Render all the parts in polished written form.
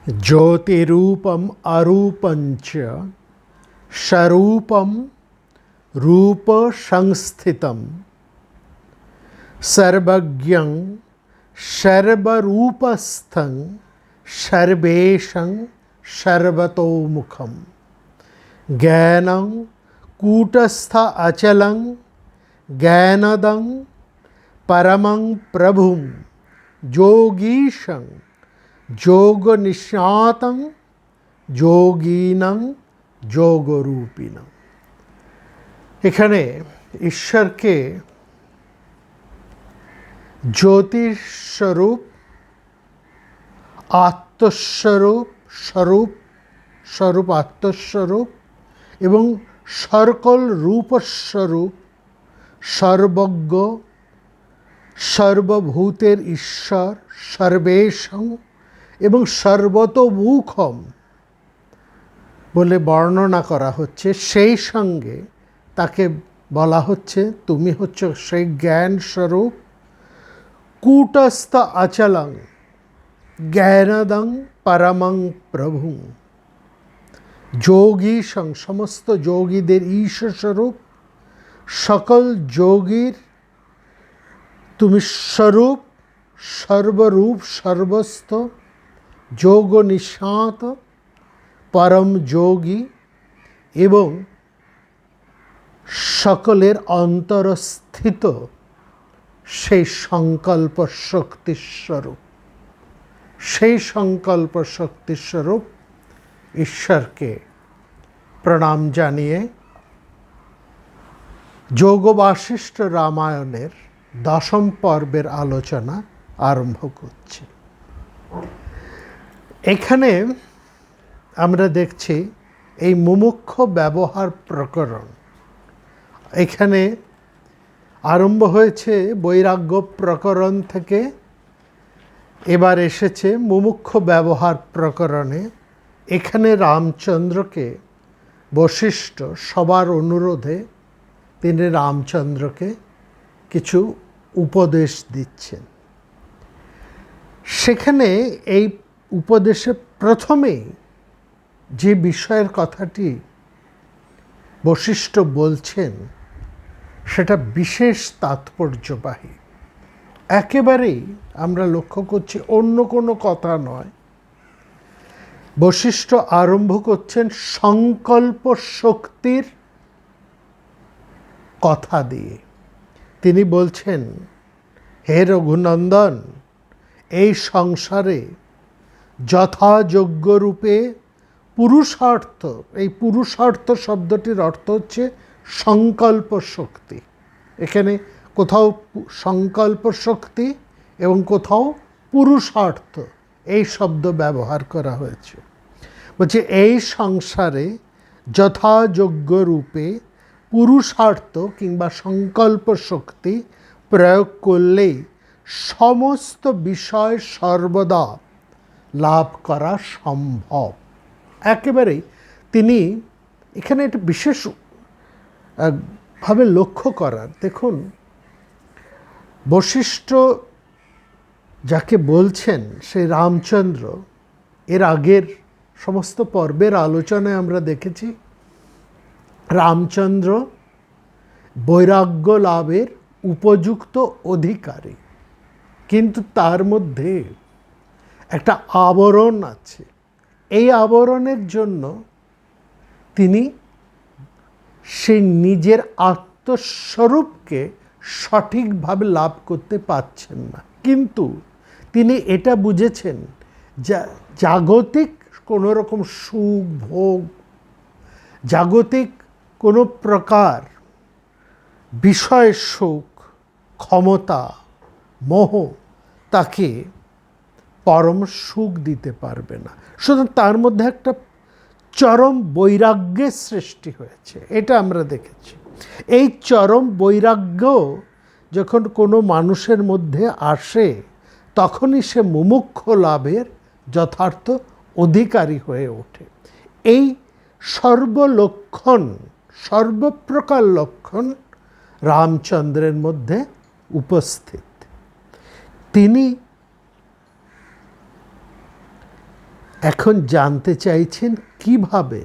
ज्योतिरूपम अरूपंच स्वरूपम रूप संस्थितम सर्वज्ञं सर्वरूपस्थं सर्वेशं सर्वतोमुखं ज्ञानं कूटस्थ अचलं ज्ञानदं परमं प्रभुं যোগীশং যোগনিষ্ণাতং যোগীনং যোগরূপিণং। এখানে ঈশ্বরকে জ্যোতিস্বরূপ, আত্মস্বরূপ, স্বরূপ আত্মস্বরূপ এবং সকল রূপস্বরূপ, সর্বজ্ঞ, সর্বভূতের ঈশ্বর, সর্বেশং এবং সর্বতোমুখম বলে বর্ণনা করা হচ্ছে। সেই সঙ্গে তাকে বলা হচ্ছে তুমি হচ্ছ সেই জ্ঞান স্বরূপ, কূটস্থ অচলং জ্ঞানদং পরমং প্রভু, যোগীশং সমস্ত যোগীদের ঈশ্বরস্বরূপ, সকল যোগীর তুমি স্বরূপ, সর্বরূপ সর্বস্থ, যোগ নিঃস্বাত পরম যোগী এবং সকলের অন্তরস্থিত সেই সংকল্প শক্তিস্বরূপ। সেই সংকল্প শক্তিস্বরূপ ঈশ্বরকে প্রণাম জানিয়ে যোগ বাসিষ্ঠ রামায়ণের 10ম পর্বের আলোচনা আরম্ভ করছি। এখানে আমরা দেখছি এই মুমুক্ষু ব্যবহার প্রকরণ। এখানে আরম্ভ হয়েছে বৈরাগ্য প্রকরণ থেকে, এবার এসেছে মুমুক্ষু ব্যবহার প্রকরণে। এখানে রামচন্দ্রকে বশিষ্ঠ সবার অনুরোধে তিনি রামচন্দ্রকে কিছু উপদেশ দিচ্ছেন। সেখানে এই উপদেশে প্রথমেই যে বিষয়ের কথাটি বশিষ্ঠ বলছেন সেটা বিশেষ তাৎপর্যবাহী। একেবারেই আমরা লক্ষ্য করছি অন্য কোনো কথা নয়। বশিষ্ঠ আরম্ভ করছেন সংকল্প শক্তির কথা দিয়ে। তিনি বলছেন, হে রঘুনন্দন, এই সংসারে যথাযোগ্য রূপে পুরুষার্থ, এই পুরুষার্থ শব্দটির অর্থ হচ্ছে সংকল্প শক্তি। এখানে কোথাও সংকল্প শক্তি এবং কোথাও পুরুষার্থ এই শব্দ ব্যবহার করা হয়েছে। বলছে এই সংসারে যথাযোগ্য রূপে পুরুষার্থ কিংবা সংকল্প শক্তি প্রয়োগ করলেই সমস্ত বিষয় সর্বদা লাভ করা সম্ভব। একেবারেই তিনি এখানে একটা বিশেষ ভাবে লক্ষ্য করার, দেখুন বশিষ্ঠ যাকে বলছেন সেই রামচন্দ্র, এর আগের সমস্ত পর্বের আলোচনায় আমরা দেখেছি রামচন্দ্র বৈরাগ্য লাভের উপযুক্ত অধিকারী, কিন্তু তার মধ্যে একটা আবরণ আছে। এই আবরণের জন্য তিনি সেই নিজের আত্মস্বরূপকে সঠিকভাবে লাভ করতে পারছেন না। কিন্তু তিনি এটা বুঝেছেন যা জাগতিক কোনো রকম সুখ ভোগ, জাগতিক কোনো প্রকার বিষয় সুখ, ক্ষমতা, মোহ তাকে পরম সুখ দিতে পারবে না। সুতরাং তার মধ্যে একটা চরম বৈরাগ্যের সৃষ্টি হয়েছে, এটা আমরা দেখেছি। এই চরম বৈরাগ্য যখন কোনো মানুষের মধ্যে আসে তখনই সে মুমুক্ষু লাভের যথার্থ অধিকারী হয়ে ওঠে। এই সর্বলক্ষণ, সর্বপ্রকার লক্ষণ রামচন্দ্রের মধ্যে উপস্থিত। তিনি এখন জানতে চাইছেন কিভাবে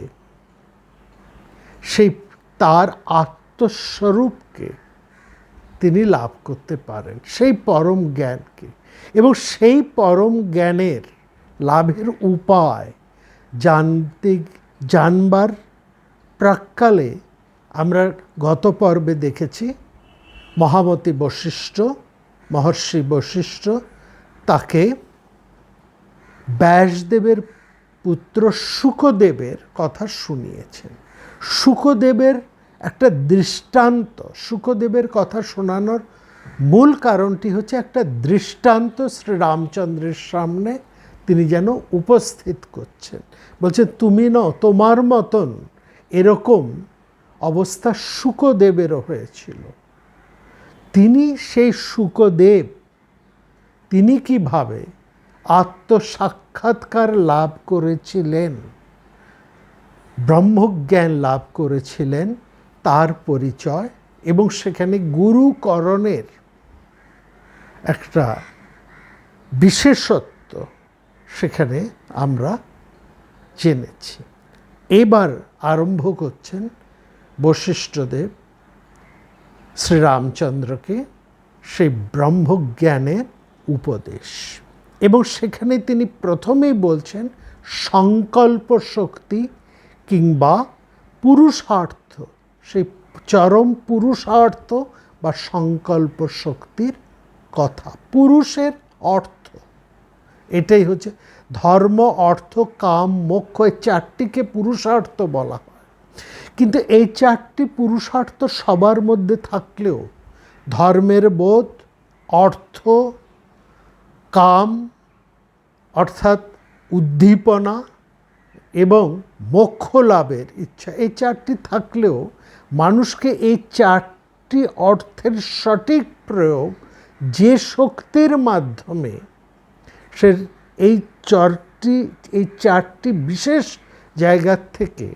সেই তার আত্মস্বরূপকে তিনি লাভ করতে পারেন, সেই পরম জ্ঞানকে। এবং সেই পরম জ্ঞানের লাভের উপায় জানবার প্রাক্কালে আমরা গত পর্বে দেখেছি মহামতি বশিষ্ঠ, মহর্ষি বশিষ্ঠ তাকে ব্যাসদেবের পুত্র শুকদেবের কথা শুনিয়েছেন। শুকদেবের একটা দৃষ্টান্ত, শুকদেবের কথা শোনানোর মূল কারণটি হচ্ছে একটা দৃষ্টান্ত শ্রীরামচন্দ্রের সামনে তিনি যেন উপস্থিত করছেন। বলছেন তুমি নও, তোমার মতন এরকম অবস্থা শুকদেবেরও হয়েছিল। তিনি সেই শুকদেব, তিনি কিভাবে আত্মসাক্ষাৎকার লাভ করেছিলেন, ব্রহ্মজ্ঞান লাভ করেছিলেন, তার পরিচয় এবং সেখানে গুরুকরণের একটা বিশেষত্ব সেখানে আমরা জেনেছি। এবার আরম্ভ করছেন বশিষ্ঠদেব শ্রীরামচন্দ্রকে সেই ব্রহ্মজ্ঞানের উপদেশ। এবং সেখানে তিনি প্রথমেই বলছেন সংকল্প শক্তি কিংবা পুরুষার্থ, সেই চরম পুরুষার্থ বা সংকল্প শক্তির কথা। পুরুষের অর্থ, এটাই হচ্ছে ধর্ম, অর্থ, কাম, মোক্ষ, এই চারটিকে পুরুষার্থ বলা হয়। কিন্তু এই চারটি পুরুষার্থ সবার মধ্যে থাকলেও ধর্মের বোধ, অর্থ, কাম অর্থাৎ উদ্দীপনা এবং মোক্ষ লাভের ইচ্ছা, এই চারটি থাকলেও মানুষকে এই চারটি অর্থের সঠিক প্রয়োগ যে শক্তির মাধ্যমে সে এই চারটি বিশেষ জায়গার থেকে,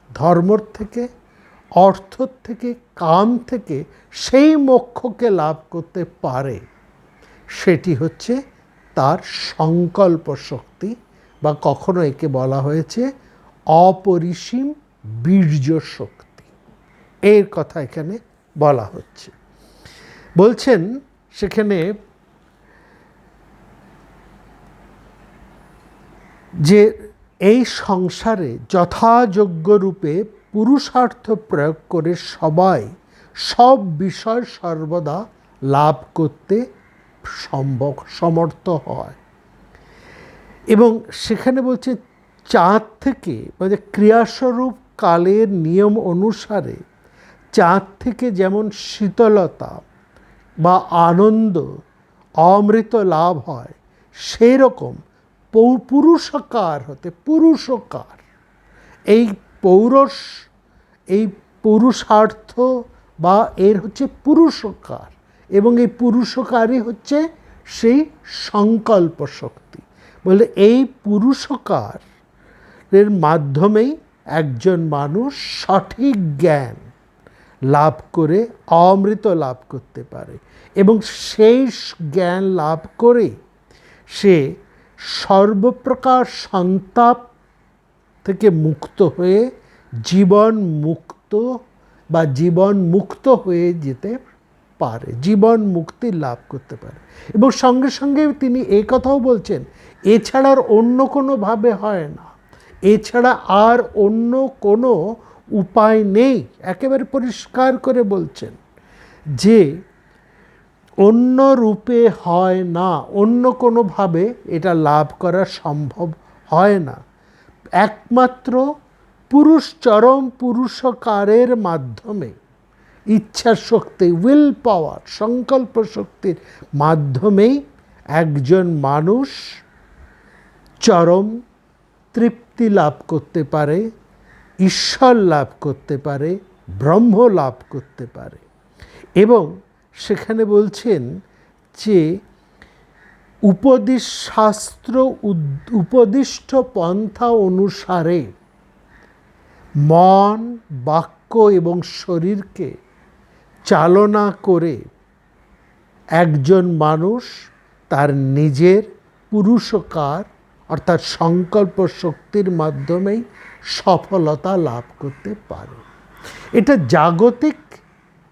ধর্মর থেকে, অর্থর থেকে, কাম থেকে সেই মোক্ষকে লাভ করতে পারে, সেটি হচ্ছে তার সংকল্প শক্তি, বা কখনো একে বলা হয়েছে অপরিসীম বীর্য শক্তি। এর কথা এখানে বলা হচ্ছে। বলছেন সেখানে যে এই সংসারে যথাযোগ্য রূপে পুরুষার্থ প্রয়োগ করে সবাই সব বিষয় সর্বদা লাভ করতে সমর্থ হয়। এবং সেখানে বলছে চাঁদ থেকে, মানে ক্রিয়াস্বরূপ কালের নিয়ম অনুসারে চাঁদ থেকে যেমন শীতলতা বা আনন্দ, অমৃত লাভ হয়, সেই রকম পুরুষকার হতে, পুরুষকার এই এই পুরুষার্থ বা এর হচ্ছে পুরুষকার, এবং এই পুরুষকারই হচ্ছে সেই সংকল্প শক্তি। বলে এই পুরুষকারের মাধ্যমেই একজন মানুষ সঠিক জ্ঞান লাভ করে অমৃত লাভ করতে পারে, এবং সেই জ্ঞান লাভ করে সে সর্বপ্রকার সন্তাপ থেকে মুক্ত হয়ে জীবন মুক্ত বা জীবন মুক্ত হয়ে যেতে পারে, জীবন মুক্তি লাভ করতে পারে। এবং সঙ্গে সঙ্গে তিনি এই কথাও বলছেন এছাড়া আর অন্য কোনোভাবে হয় না, এছাড়া আর অন্য কোনো উপায় নেই। একেবারে পরিষ্কার করে বলছেন যে অন্য রূপে হয় না, অন্য কোনোভাবে এটা লাভ করা সম্ভব হয় না। একমাত্র চরম পুরুষকারের মাধ্যমে, ইচ্ছা শক্তি, উইল পাওয়ার, সংকল্প শক্তির মাধ্যমেই একজন মানুষ চরম তৃপ্তি লাভ করতে পারে, ঈশ্বর লাভ করতে পারে, ব্রহ্ম লাভ করতে পারে। এবং সেখানে বলছেন যে শাস্ত্র উপদিষ্ট পন্থা অনুসারে মন, বাক্য এবং শরীরকে চালনা করে একজন মানুষ তার নিজের পুরুষকার অর্থাৎ সংকল্প শক্তির মাধ্যমেই সফলতা লাভ করতে পারে। এটা জাগতিক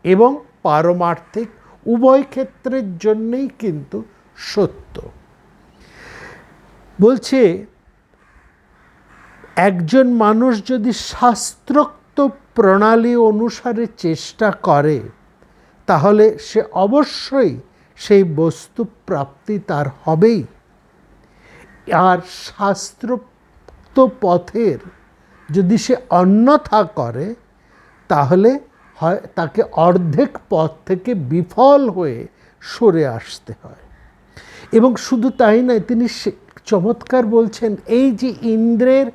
এবং পারমার্থিক উভয় ক্ষেত্রের জন্যেই কিন্তু সত্য। বলছে একজন মানুষ যদি শাস্ত্রোক্ত প্রণালী অনুসারে চেষ্টা করে তাহলে সে অবশ্যই সেই বস্তু প্রাপ্তি তার হবেই। আর শাস্ত্রোক্ত পথের যদি সে অন্যথা করে তাহলে হয় তাকে অর্ধেক পথ থেকে বিফল হয়ে সরে আসতে হয়। এবং শুধু তাই নয়, তিনি চমৎকার বলছেন এই যে ইন্দ্রের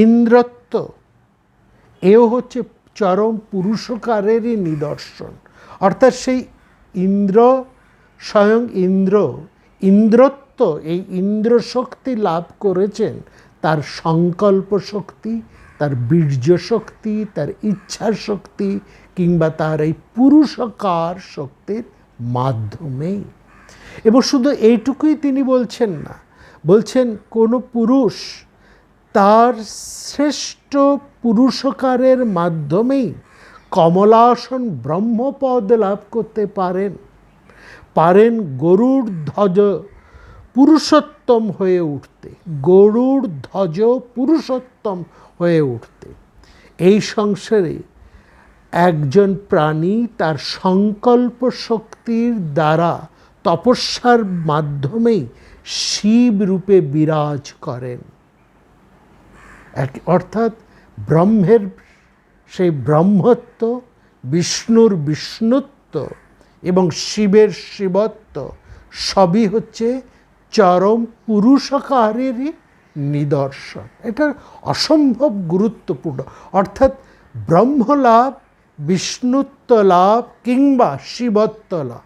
ইন্দ্রত্ব, এও হচ্ছে চরম পুরুষকারেরই নিদর্শন। অর্থাৎ সেই ইন্দ্র, স্বয়ং ইন্দ্রত্ব, এই ইন্দ্র শক্তি লাভ করেছেন তার সংকল্প শক্তি, তার বীর্য শক্তি, তার ইচ্ছা শক্তি কিংবা তার এই পুরুষকার শক্তির মাধ্যমেই। এবং শুধু এইটুকুই তিনি বলছেন না, বলছেন কোনো পুরুষ তার শ্রেষ্ঠ পুরুষকারের মাধ্যমেই কমলাসন ব্রহ্মপদ লাভ করতে পারেন গরুড় ধ্বজ পুরুষোত্তম হয়ে উঠতে, গরুড় ধ্বজ পুরুষোত্তম হয়ে উঠতে। এই সংসারে একজন প্রাণী তার সংকল্প শক্তির দ্বারা তপস্যার মাধ্যমেই শিব রূপে বিরাজ করেন। অর্থাৎ ব্রহ্মের সেই ব্রহ্মত্ব, বিষ্ণুর বিষ্ণুত্ব এবং শিবের শিবত্ব সবই হচ্ছে চরম পুরুষকারেরই নিদর্শন। এটা অসম্ভব গুরুত্বপূর্ণ। অর্থাৎ ব্রহ্মলাভ, বিষ্ণুত্ব লাভ কিংবা শিবত্ব লাভ,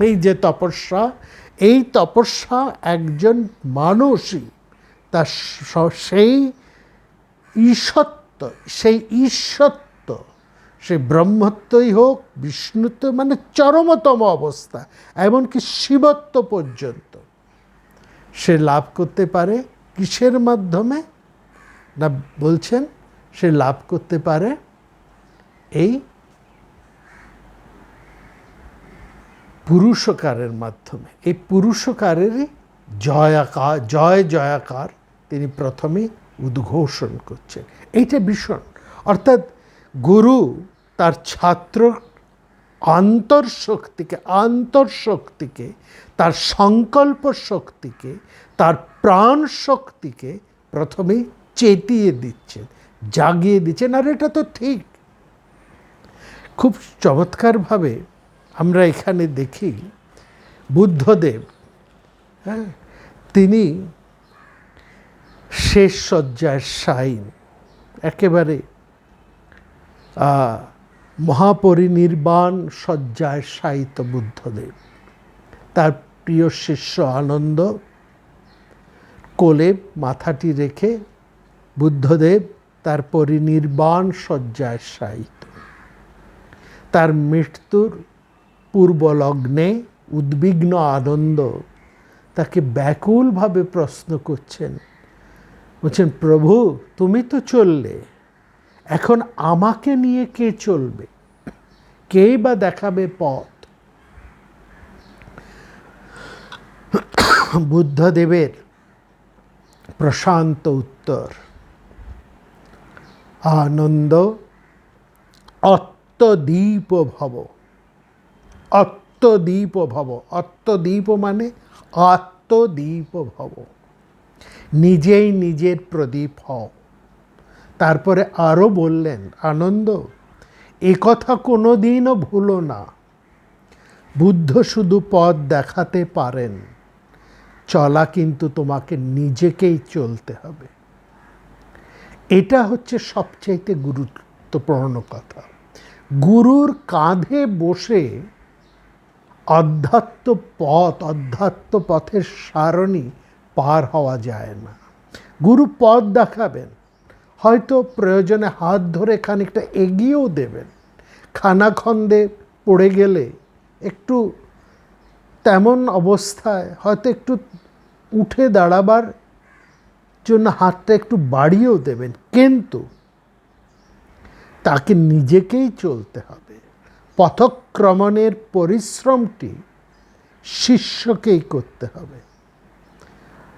এই যে তপস্যা, এই তপস্যা একজন মানুষই তার সেই ঈশত্ব, সেই ঈশ্বত্ব, সেই ব্রহ্মত্বই হোক, বিষ্ণুত্ব মানে চরমতম অবস্থা, এমনকি শিবত্ব পর্যন্ত সে লাভ করতে পারে। কিসের মাধ্যমে না বলছেন, সে লাভ করতে পারে এই পুরুষকারের মাধ্যমে। এই পুরুষকারেরই জয় জয়াকার তিনি প্রথমে উদ্ঘোষণ করছেন। এইটা ভীষণ। অর্থাৎ গুরু তার ছাত্র আন্তর্শক্তিকে, তার সংকল্প শক্তিকে, তার প্রাণ শক্তিকে প্রথমেই চেতিয়ে দিচ্ছেন, জাগিয়ে দিচ্ছেন। আর এটা তো ঠিক। খুব চমৎকারভাবে আমরা এখানে দেখি বুদ্ধদেব, হ্যাঁ, তিনি শেষ শয্যায় শায়ীন, একেবারে মহাপরিনির্বাণ শয্যায় শায়িত বুদ্ধদেব। তার প্রিয় শিষ্য আনন্দ কোলে মাথাটি রেখে বুদ্ধদেব তার পরিনির্বাণ শয্যায় শায়িত। তার মৃত্যুর পূর্বলগ্নে উদ্বিগ্ন আনন্দ তাকে ব্যাকুলভাবে প্রশ্ন করছেন, বলছেন, প্রভু তুমি তো চললে, এখন আমাকে নিয়ে কে চলবে, কেই বা দেখাবে পথ? বুদ্ধদেবের প্রশান্ত উত্তর, আনন্দ অত্তদ্বীপ ভব। অত্তদ্বীপ ভব, অত্তদ্বীপ মানে আত্মদ্বীপ ভব, নিজেই নিজের প্রদীপ হও। তারপরে আরও বললেন, আনন্দ এ কথা কোনো দিনও ভুলো না, বুদ্ধ শুধু পথ দেখাতে পারেন, চলা কিন্তু তোমাকে নিজেকেই চলতে হবে। এটা হচ্ছে সবচাইতে গুরুত্বপূর্ণ কথা। গুরুর কাঁধে বসে অধ্যাত্ম পথের সারণী পার হওয়া যায় না। গুরু পথ দেখাবেন, হয়তো প্রয়োজনে হাত ধরে খানিকটা এগিয়েও দেবেন। খানাখন্দে পড়ে গেলে একটু তেমন অবস্থায় হয়তো একটু উঠে দাঁড়াবার জন্য হাতটা একটু বাড়িয়েও দেবেন, কিন্তু তাকে নিজেকেই চলতে হবে। পথক্রমণের পরিশ্রমটি শিষ্যকেই করতে হবে।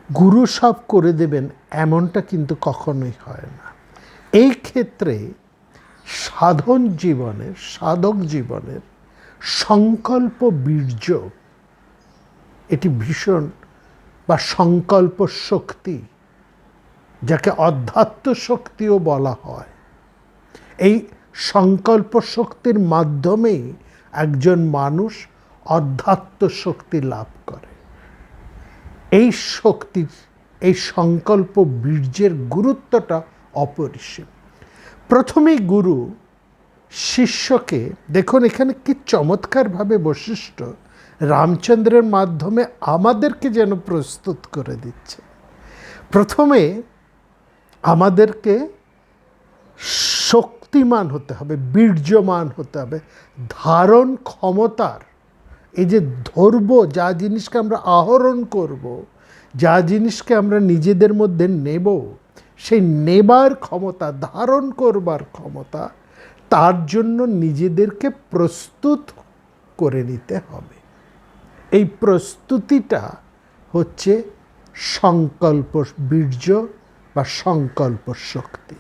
গুরু সব করে দেবেন এমনটা কিন্তু কখনোই হয় না। এই ক্ষেত্রে সাধক জীবনের সংকল্প বীর্য, এটি ভীষণ, বা সংকল্প শক্তি, যাকে অধ্যাত্ম শক্তিও বলা হয়, এই সংকল্প শক্তির মাধ্যমেই একজন মানুষ অধ্যাত্ম শক্তি লাভ করে। এই শক্তির, এই সংকল্প বীর্যের গুরুত্বটা অপরিসীম। প্রথমেই গুরু শিষ্যকে, দেখুন এখানে কি চমৎকারভাবে বৈশিষ্ট্য রামচন্দ্রের মাধ্যমে আমাদেরকে যেন প্রস্তুত করে দিচ্ছে। প্রথমে আমাদেরকে শক্তিমান হতে হবে, বীর্যমান হতে হবে, ধারণ ক্ষমতার, এই যে ধরব, যা জিনিসকে আমরা আহরণ করব, যা জিনিসকে আমরা নিজেদের মধ্যে নেব, সেই নেবার ক্ষমতা, ধারণ করবার ক্ষমতা, তার জন্য নিজেদেরকে প্রস্তুত করে নিতে হবে। এই প্রস্তুতিটা হচ্ছে সংকল্প বীর্য বা সংকল্প শক্তি।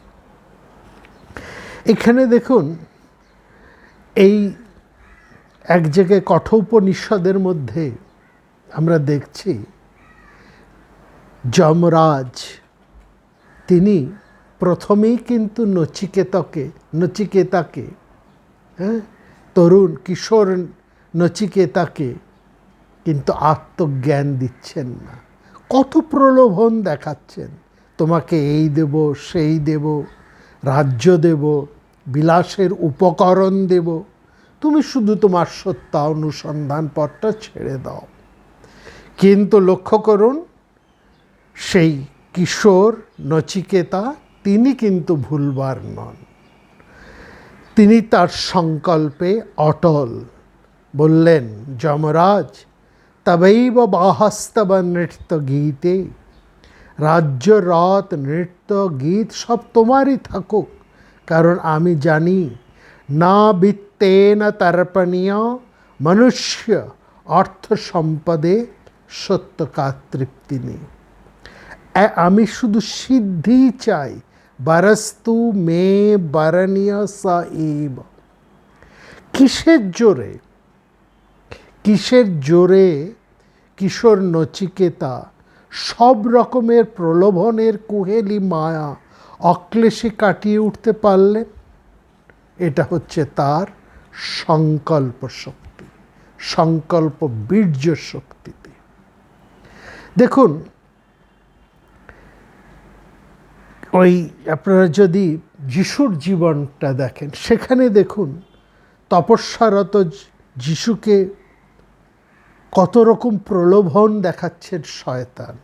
এখানে দেখুন, এই এক জায়গায় কঠোপনিষদের মধ্যে আমরা দেখছি যমরাজ তিনি প্রথমেই কিন্তু নচিকেতাকে তরুণ কিশোর নচিকেতাকে কিন্তু আত্মজ্ঞান দিচ্ছেন না, কত প্রলোভন দেখাচ্ছেন, তোমাকে এই দেব, সেই দেব, রাজ্য দেব, বিলাসের উপকরণ দেব, তুমি শুধু তোমার সত্য অনুসন্ধান পথটা ছেড়ে দাও। কিন্তু লক্ষ্য করুন, সেই কিশোর নচিকেতা তিনি কিন্তু ভুলবার নন, তিনি তার সংকল্পে অটল। বললেন, যমরাজ, তবৈব বাহস্তব নৃত্য গীতে, রাজ্য, রথ, নৃত্য, গীত সব তোমারই থাকুক, কারণ আমি জানি না বিত্তেন তর্পণীয় মনুষ্য অর্থ সম্পদে সত্যকার তৃপ্তি নেই। আমি শুধু সিদ্ধি চাই, বরস্তু মে বরণীয় স এব। কিসের জোরে কিশোর নচিকেতা সব রকমের প্রলোভনের কুহেলি মায়া অক্লেশে কাটিয়ে উঠতে পারলেন? এটা হচ্ছে তার সংকল্প শক্তি, সংকল্প বীর্য শক্তিতে। দেখুন, ওই আপনারা যদি যিশুর জীবনটা দেখেন, সেখানে দেখুন তপস্যারত যিশুকে কত রকম প্রলোভন দেখাচ্ছেন শয়তান।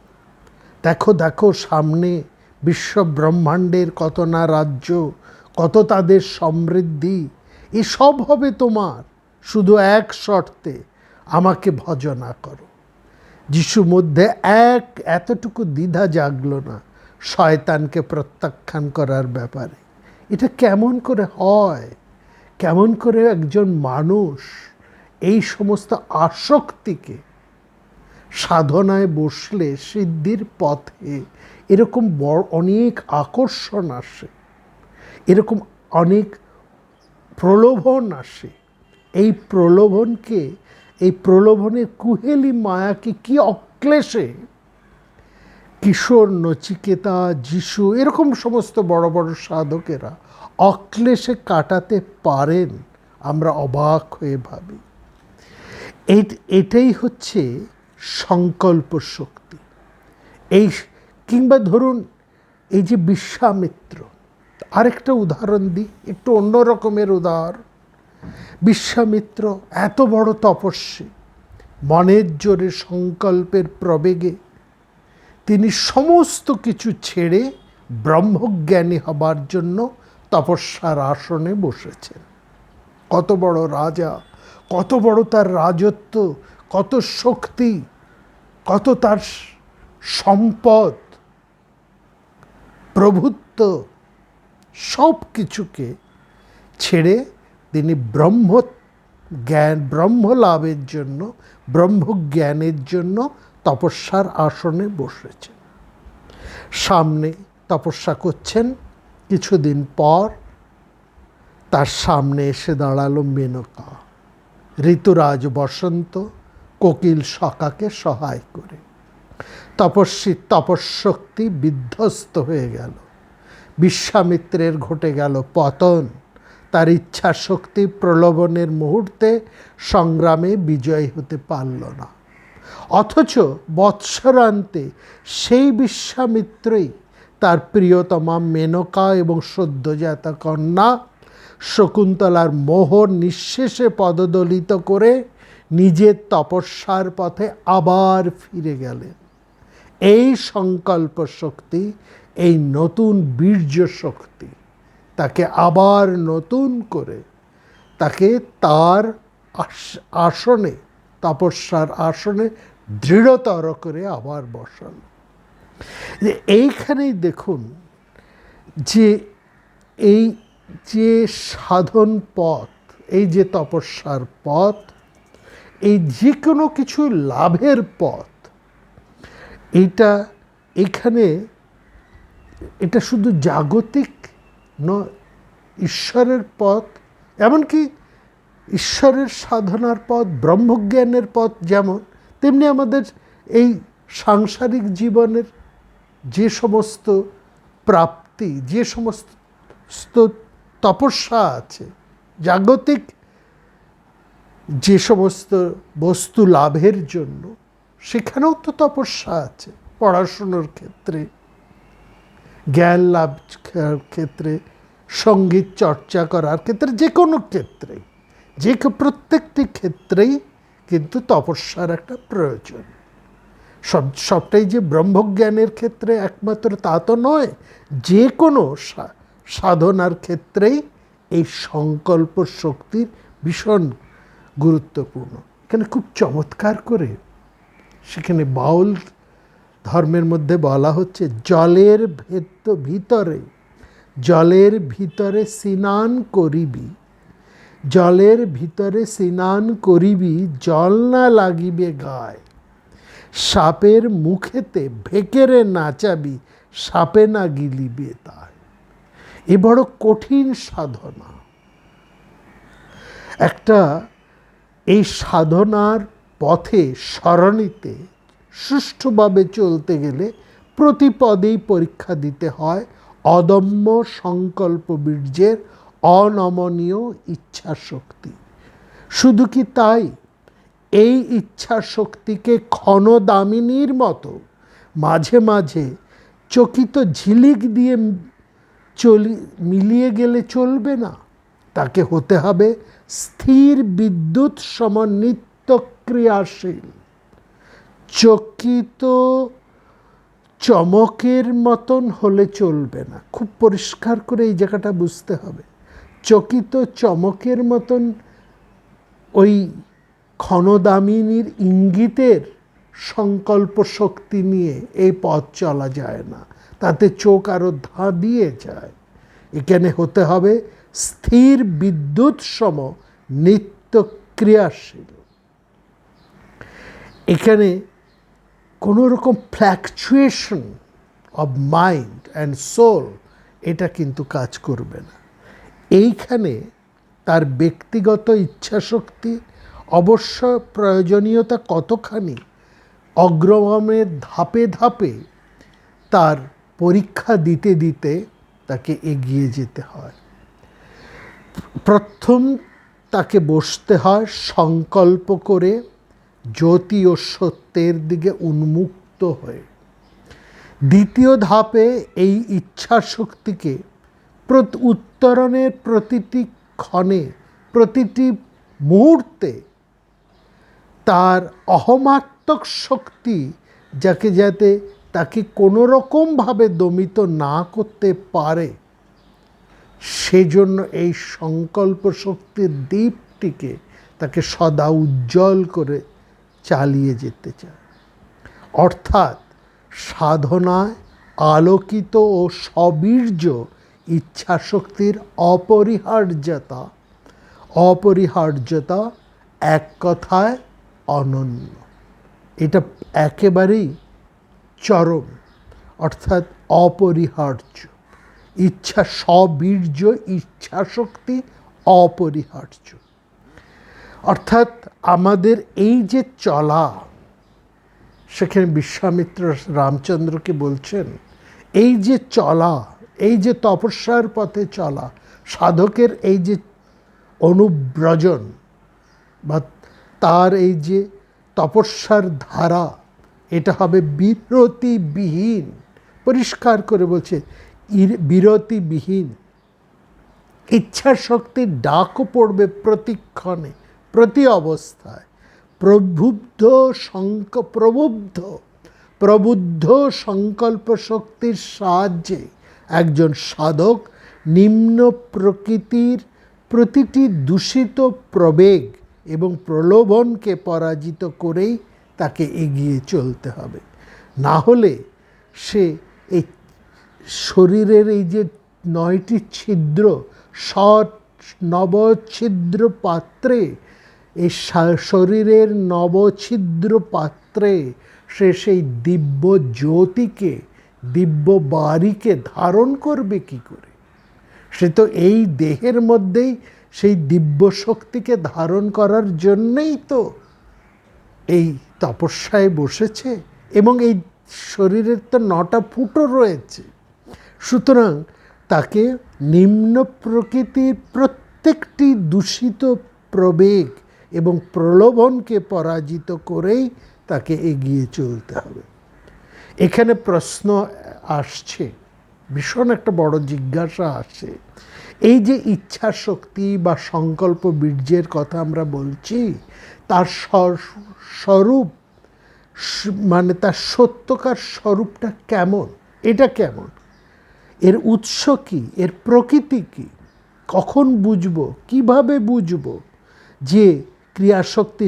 দেখো দেখো, সামনে বিশ্ব ব্রহ্মাণ্ডের কত না রাজ্য, কত তাদের সমৃদ্ধি, এসব হবে তোমার, শুধু এক শর্তে, আমাকে ভজনা করো। যিশুর মধ্যে এতটুকু দ্বিধা জাগলো না শয়তানকে প্রত্যাখ্যান করার ব্যাপারে। এটা কেমন করে হয়? কেমন করে একজন মানুষ এই সমস্ত আসক্তিকে, সাধনায় বসলে সিদ্ধির পথে এরকম বড় অনেক আকর্ষণ আসে, এরকম অনেক প্রলোভন আসে, এই প্রলোভনের কুহেলি মায়াকে কি অক্লেশে কিশোর নচিকেতা, যিশু, এরকম সমস্ত বড় বড় সাধকেরা অক্লেশে কাটাতে পারেন, আমরা অবাক হয়ে ভাবি। এটাই হচ্ছে সংকল্প শক্তি। কিংবা ধরুন এই যে বিশ্বামিত্র, আরেকটা উদাহরণ দিই, একটু অন্য রকমের উদাহরণ। বিশ্বামিত্র এত বড় তপস্বী, মনের জোরে সংকল্পের প্রবেগে তিনি সমস্ত কিছু ছেড়ে ব্রহ্মজ্ঞানী হবার জন্য তপস্যার আসনে বসেছেন। কত বড় রাজা, কত বড় তার রাজত্ব, কত শক্তি, কত তার সম্পদ, প্রভুত্ব সব কিছুকে ছেড়ে তিনি ব্রহ্ম লাভের জন্য, ব্রহ্মজ্ঞানের জন্য তপস্যার আসনে বসেছেন। সামনে তপস্যা করছেন, কিছুদিন পর তার সামনে এসে দাঁড়ালো মেনকা, ঋতুরাজ বসন্ত কোকিল সখাকে সহায় করে। তপস্বীর তপশক্তি বিধ্বস্ত হয়ে গেল। বিশ্বামিত্রের ঘটে গেল পতন। তার ইচ্ছা শক্তি প্রলোভনের মুহূর্তে সংগ্রামে বিজয়ী হতে পারল না। অথচ বৎসরান্তে সেই বিশ্বামিত্রই তার প্রিয়তমা মেনকা এবং সদ্যজাতা কন্যা শকুন্তলার মোহ নিঃশেষে পদদলিত করে নিজের তপস্যার পথে আবার ফিরে গেলেন। এই সংকল্প শক্তি, এই নতুন বীর্য শক্তি তাকে আবার নতুন করে তাকে তার আসনে, তপস্যার আসনে দৃঢ়তর করে আবার বসালো। এইখানেই দেখুন যে এই যে সাধন পথ, এই যে তপস্যার পথ, এই যে কোনো কিছু লাভের পথ, এটা শুধু জাগতিক নয়, ঈশ্বরের পথ, এমনকি ঈশ্বরের সাধনার পথ, ব্রহ্মজ্ঞানের পথ যেমন, তেমনি আমাদের এই সাংসারিক জীবনের যে সমস্ত প্রাপ্তি, যে সমস্ত তপস্যা আছে, জাগতিক যে সমস্ত বস্তু লাভের জন্য, সেখানেও তো তপস্যা আছে। পড়াশুনোর ক্ষেত্রে, জ্ঞান লাভ ক্ষেত্রে, সঙ্গীত চর্চা করার ক্ষেত্রে, যে কোনো ক্ষেত্রে, প্রত্যেকটি ক্ষেত্রেই কিন্তু তপস্যার একটা প্রয়োজন। সবটাই যে ব্রহ্মজ্ঞানের ক্ষেত্রে একমাত্র তা তো নয়, যে কোনো সাধনার ক্ষেত্রেই এই সংকল্প শক্তির ভীষণ গুরুত্বপূর্ণ। এখানে খুব চমৎকার করে সেখানে বাউল ধর্মের মধ্যে বলা হচ্ছে, জলের ভিতরে স্নান করিবি, জলের ভিতরে স্নান করিবি, জল না লাগিবে গায়, সাপের মুখেতে ভেকেরে নাচাবি, সাপে না গিলিবে তাই। এ বড় কঠিন সাধনা। এই সাধনার পথে সরণিতে সুষ্ঠুভাবে চলতে গেলে প্রতি পদেই পরীক্ষা দিতে হয় অদম্য সংকল্প বীর্যের অনমনীয় ইচ্ছা শক্তি। শুধু কি তাই, এই ইচ্ছা শক্তিকে ক্ষণদামিনীর মতো মাঝে মাঝে চকিত ঝিলিক দিয়ে মিলিয়ে গেলে চলবে না। তাকে হতে হবে স্থির বিদ্যুৎ সম নিত্য ক্রিয়াশীল। চকিত চমকের মতন হলে চলবে না। খুব পরিষ্কার করে এই জায়গাটা বুঝতে হবে। চকিত চমকের মতন ওই ক্ষণদামিনীর ইঙ্গিতের সংকল্প শক্তি নিয়ে এই পথ চলা যায় না, তাতে চোখ আরো ধাঁধিয়ে যায়। এখানে হতে হবে স্থির বিদ্যুৎ সম নিত্য ক্রিয়াশীল। এখানে কোনো রকম fluctuation of mind and soul এটা কিন্তু কাজ করবে না। এইখানে তার ব্যক্তিগত ইচ্ছাশক্তি অবশ্য প্রয়োজনীয়তা কতখানি, অগ্রগামের ধাপে ধাপে তার পরীক্ষা দিতে দিতে তাকে এগিয়ে যেতে হয়। প্রথম তাকে বসতে হয় সংকল্প করে, জ্যোতি ও সত্যের দিকে উন্মুক্ত হয়ে। দ্বিতীয় ধাপে এই ইচ্ছা শক্তিকে উত্তরণের প্রতিটি ক্ষণে, প্রতিটি মুহূর্তে তার অহমাত্মক শক্তি যাতে তাকে কোনো রকমভাবে দমিত না করতে পারে, সেজন্য এই সংকল্প শক্তির দীপটিকে তাকে সদা উজ্জ্বল করে চালিয়ে যেতে চায়। অর্থাৎ সাধনায় আলোকিত ও সবীর্য ইচ্ছাশক্তির অপরিহার্যতা এক কথায় অনন্য। এটা একেবারেই চরম, অর্থাৎ অপরিহার্য। সবীর্য ইচ্ছাশক্তি অপরিহার্য, অর্থাৎ আমাদের এই যে চলা, সেখানে বিশ্বামিত্র রামচন্দ্রকে বলছেন এই যে চলা, এই যে তপস্যার পথে চলা, সাধকের এই যে অনুব্রজন বা তার এই যে তপস্যার ধারা, এটা হবে বিরতিবিহীন। পরিষ্কার করে বলছে বিরতিবিহীন। ইচ্ছাশক্তির ডাকও পড়বে প্রতিক্ষণে, প্রতি অবস্থায়। প্রবুদ্ধ সংকল্প শক্তির সাহায্যে একজন সাধক নিম্ন প্রকৃতির প্রতিটি দূষিত প্রবেগ এবং প্রলোভনকে পরাজিত করেই তাকে এগিয়ে চলতে হবে। না হলে সে এই শরীরের এই যে 9টি ছিদ্র, নবছিদ্র পাত্রে, এই শরীরের নবছিদ্র পাত্রে সে সেই দিব্য জ্যোতিকে, দিব্য বাড়িকে ধারণ করবে কি করে? সে তো এই দেহের মধ্যেই সেই দিব্য শক্তিকে ধারণ করার জন্যই তো এই তপস্যায় বসেছে, এবং এই শরীরের তো 9টা ফুটো রয়েছে। সুতরাং তাকে নিম্ন প্রকৃতির প্রত্যেকটি দূষিত প্রবেগ এবং প্রলোভনকে পরাজিত করেই তাকে এগিয়ে চলতে হবে। এখানে প্রশ্ন আসছে, ভীষণ একটা বড় জিজ্ঞাসা আসে, এই যে ইচ্ছা শক্তি বা সংকল্প বীর্যের কথা আমরা বলছি, তার স্বরূপ মানে তার সত্যকার স্বরূপটা কেমন? এটা কেমন? এর উৎস কি? এর প্রকৃতি কি? কখন বুঝবো? কিভাবে বুঝবো যে ক্রিয়াশক্তি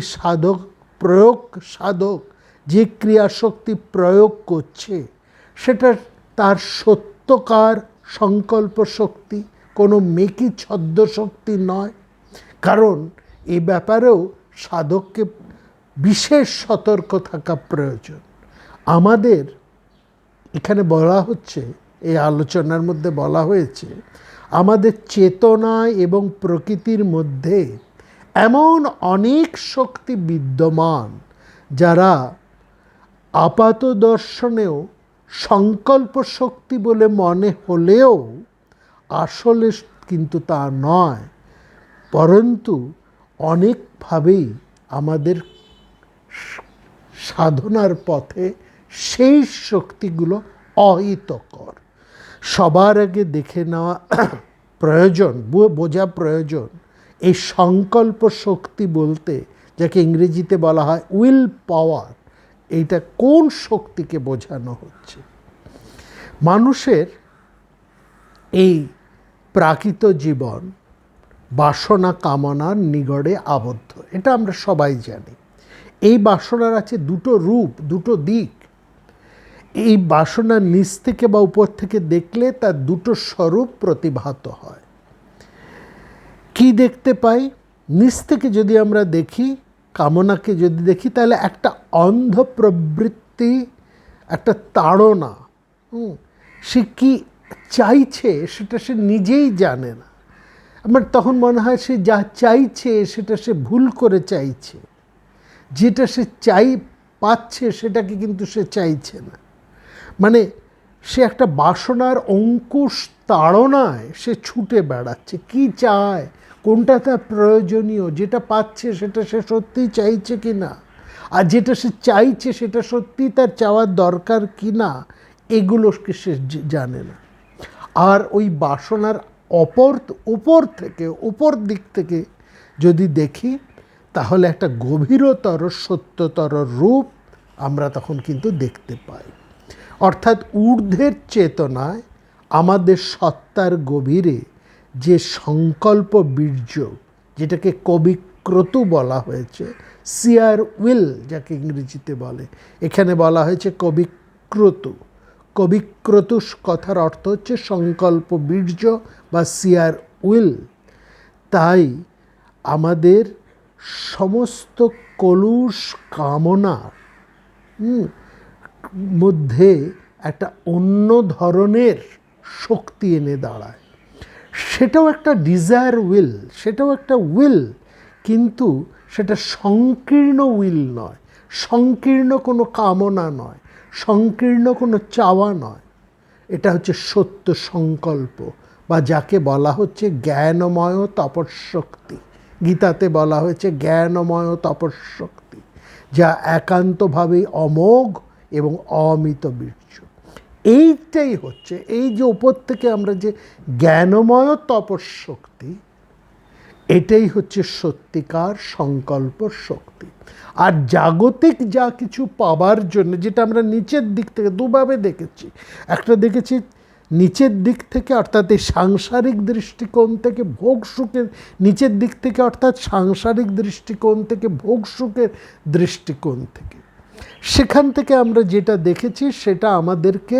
সাধক যে ক্রিয়াশক্তি প্রয়োগ করছে সেটা তার সত্যকার সংকল্প শক্তি, কোনো মেকি ছদ্ম শক্তি নয়? কারণ এ ব্যাপারেও সাধককে বিশেষ সতর্ক থাকা প্রয়োজন। আমাদের এখানে বলা হচ্ছে, এই আলোচনার মধ্যে বলা হয়েছে, আমাদের চেতনা এবং প্রকৃতির মধ্যে এমন অনেক শক্তি বিদ্যমান যারা আপাত দর্শনেও সংকল্প শক্তি বলে মনে হলেও আসলে কিন্তু তা নয়, পরন্তু অনেকভাবেই আমাদের সাধনার পথে সেই শক্তিগুলো অহিতকর। সবার আগে দেখে নেওয়া প্রয়োজন, বোঝা প্রয়োজন, এই সংকল্প শক্তি বলতে যাকে ইংরেজিতে বলা হয় উইল পাওয়ার, এইটা কোন শক্তিকে বোঝানো হচ্ছে? মানুষের এই প্রাকৃত জীবন বাসনা কামনার নিগড়ে আবদ্ধ, এটা আমরা সবাই জানি। এই বাসনার আছে দুটো রূপ, দুটো দিক। এই বাসনার নিচ থেকে বা উপর থেকে দেখলে তার দুটো স্বরূপ প্রতিভাত হয়। কি দেখতে পাই? নিচ থেকে যদি আমরা দেখি, কামনাকে যদি দেখি, তাহলে একটা অন্ধ প্রবৃত্তি, একটা তাড়না। সে কি চাইছে সেটা সে নিজেই জানে না। আমার তখন মনে হয় সে যা চাইছে সেটা সে ভুল করে চাইছে, যেটা সে পাচ্ছে সেটাকে কিন্তু সে চাইছে না। মানে সে একটা বাসনার অঙ্কুশ তাড়নায় সে ছুটে বেড়াচ্ছে। কি চায়, কোনটা তার প্রয়োজনীয়, যেটা পাচ্ছে সেটা সে সত্যিই চাইছে কি না, আর যেটা সে চাইছে সেটা সত্যি তার চাওয়ার দরকার কি না, এগুলোকে সে জানে না। আর ওই বাসনার উপর দিক থেকে যদি দেখি, তাহলে একটা গভীরতর সত্যতর রূপ আমরা তখন কিন্তু দেখতে পাই। অর্থাৎ ঊর্ধ্বের চেতনায় আমাদের সত্তার গভীরে যে সংকল্প বীর্য, যেটাকে কবি ক্রতু বলা হয়েছে, সিয়ার উইল যাকে ইংরেজিতে বলে, এখানে বলা হয়েছে কবি ক্রতু। কবিক্রতুষ কথার অর্থ হচ্ছে সংকল্প বীর্য বা সিয়ার উইল। তাই আমাদের সমস্ত কলুষ কামনার মধ্যে একটা অন্য ধরনের শক্তি এনে দাঁড়ায়। সেটাও একটা ডিজায়ার উইল, সেটাও একটা উইল, কিন্তু সেটা সংকীর্ণ উইল নয়, সংকীর্ণ কোনো কামনা নয়, সংকীর্ণ কোনো চাওয়া নয়। এটা হচ্ছে সত্য সংকল্প, বা যাকে বলা হচ্ছে জ্ঞানময় তপঃশক্তি। গীতাতে বলা হয়েছে জ্ঞানময় তপঃশক্তি, যা একান্তভাবেই অমোঘ এবং অমিত বীর্য। এইটাই হচ্ছে, এই যে উপর থেকে আমরা যে জ্ঞানময় তপঃশক্তি, এটাই হচ্ছে সত্যিকার সংকল্প শক্তি। আর জাগতিক যা কিছু পাবার জন্য, যেটা আমরা নিচের দিক থেকে দুভাবে দেখেছি, একটা দেখেছি নিচের দিক থেকে অর্থাৎ এই সাংসারিক দৃষ্টিকোণ থেকে ভোগ সুখের, নিচের দিক থেকে অর্থাৎ সাংসারিক দৃষ্টিকোণ থেকে ভোগ সুখের দৃষ্টিকোণ থেকে। সেখান থেকে আমরা যেটা দেখেছি সেটা আমাদেরকে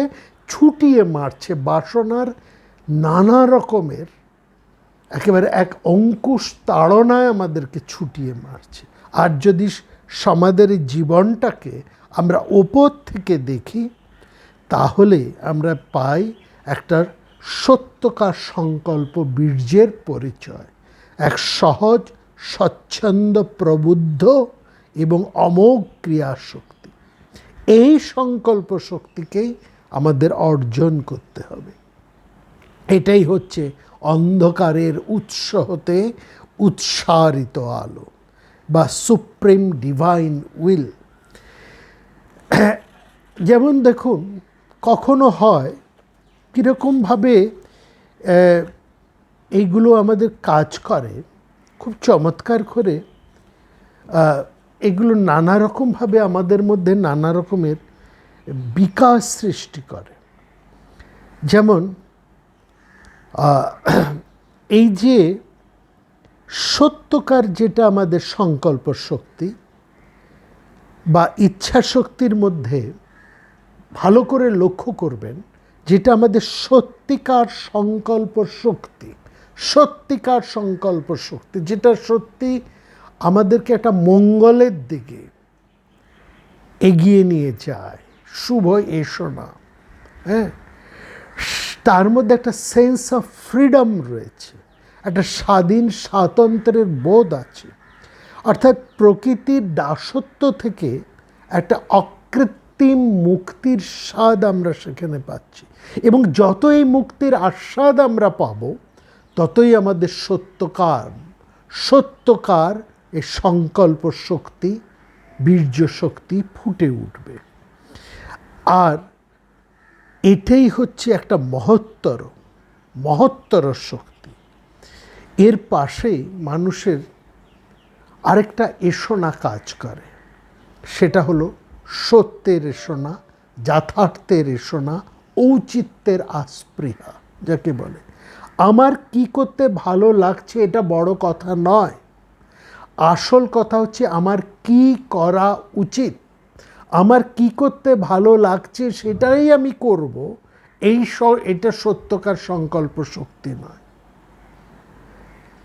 ছুটিয়ে মারছে, বাসনার নানা রকমের একেবারে এক অঙ্কুশ তাড়নায় আমাদেরকে ছুটিয়ে মারছে। আর যদি আমাদের এই জীবনটাকে আমরা ওপর থেকে দেখি, তাহলে আমরা পাই একটা সত্যকার সংকল্প বীর্যের পরিচয়, এক সহজ স্বচ্ছন্দ প্রবুদ্ধ এবং অমোঘ ক্রিয়াশক্তি। এই সংকল্প শক্তিকেই আমাদের অর্জন করতে হবে। এটাই হচ্ছে অন্ধকারের উৎস হতে উৎসারিত আলো, বা সুপ্রিম ডিভাইন উইল। যেমন দেখুন, কখনো হয় কীরকমভাবে এইগুলো আমাদের কাজ করে, খুব চমৎকার করে এগুলো নানা রকমভাবে আমাদের মধ্যে নানা রকমের বিকাশ সৃষ্টি করে। যেমন এই যে সত্যকার যেটা আমাদের সংকল্প শক্তি বা ইচ্ছা শক্তির মধ্যে ভালো করে লক্ষ্য করবেন, যেটা আমাদের সত্যিকার সংকল্প শক্তি, সত্যিকার সংকল্প শক্তি, যেটা সত্যি আমাদেরকে একটা মঙ্গলের দিকে এগিয়ে নিয়ে যায়, শুভ এসনা, হ্যাঁ, তার মধ্যে একটা সেন্স অফ ফ্রিডম রয়েছে, একটা স্বাধীন স্বাতন্ত্র্যের বোধ আছে। অর্থাৎ প্রকৃতির দাসত্ব থেকে একটা অকৃত্রিম মুক্তির স্বাদ আমরা সেখানে পাচ্ছি, এবং যত এই মুক্তির আস্বাদ আমরা পাব, ততই আমাদের সত্যকার এই সংকল্প শক্তি, বীর্য শক্তি ফুটে উঠবে। আর এটাই হচ্ছে একটা মহত্তর শক্তি। এর পাশেই মানুষের আরেকটা এসনা কাজ করে, সেটা হলো সত্যের এসনা, যথার্থের এসনা, ঔচিত্যের আস্পৃহা, যাকে বলে আমার কি করতে ভালো লাগছে এটা বড় কথা নয়, আসল কথা হচ্ছে আমার কি করা উচিত, আমার কি করতে ভালো লাগছে সেটাই আমি করব। এটা সত্যকার সংকল্প শক্তি নয়।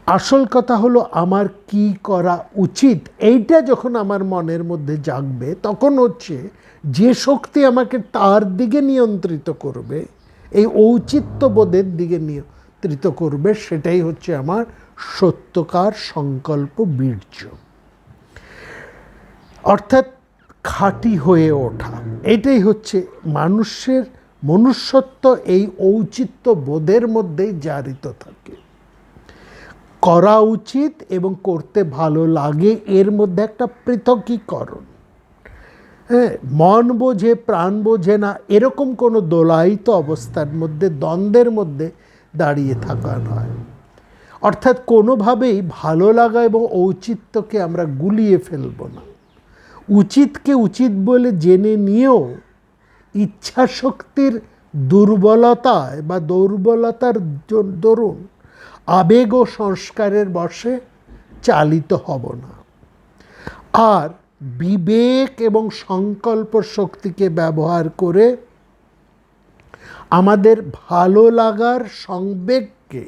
আসল কথা হলো আমার কি করা উচিত, এইটা যখন আমার মনের মধ্যে জাগবে, তখন হচ্ছে যে শক্তি আমাকে তার দিকে নিয়ন্ত্রিত করবে, এই ঔচিত্যবোধের দিকে নিয়ন্ত্রিত করবে, সেটাই হচ্ছে আমার সত্যকার সংকল্প বীর্য। অর্থাৎ খাঁটি হয়ে ওঠা, এটাই হচ্ছে মনুষ্যত্ব এই ঔচিত্য বোধের মধ্যেই জারিত থাকে। করা উচিত এবং করতে ভালো লাগে, এর মধ্যে একটা পৃথকীকরণ। হ্যাঁ, মন বোঝে প্রাণ বোঝে না, এরকম কোনো দোলায়িত অবস্থার মধ্যে, দ্বন্দ্বের মধ্যে দাঁড়িয়ে থাকা নয়। অর্থাৎ কোনোভাবেই ভালো লাগা এবং ঔচিত্যকে আমরা গুলিয়ে ফেলব না। উচিতকে উচিত বলে জেনে নিয়েও ইচ্ছা শক্তির দুর্বলতায় বা দুর্বলতার দরুন আবেগ ও সংস্কারের বশে চালিত হব না। আর বিবেক এবং সংকল্প শক্তিকে ব্যবহার করে আমাদের ভালো লাগার সংবেগকে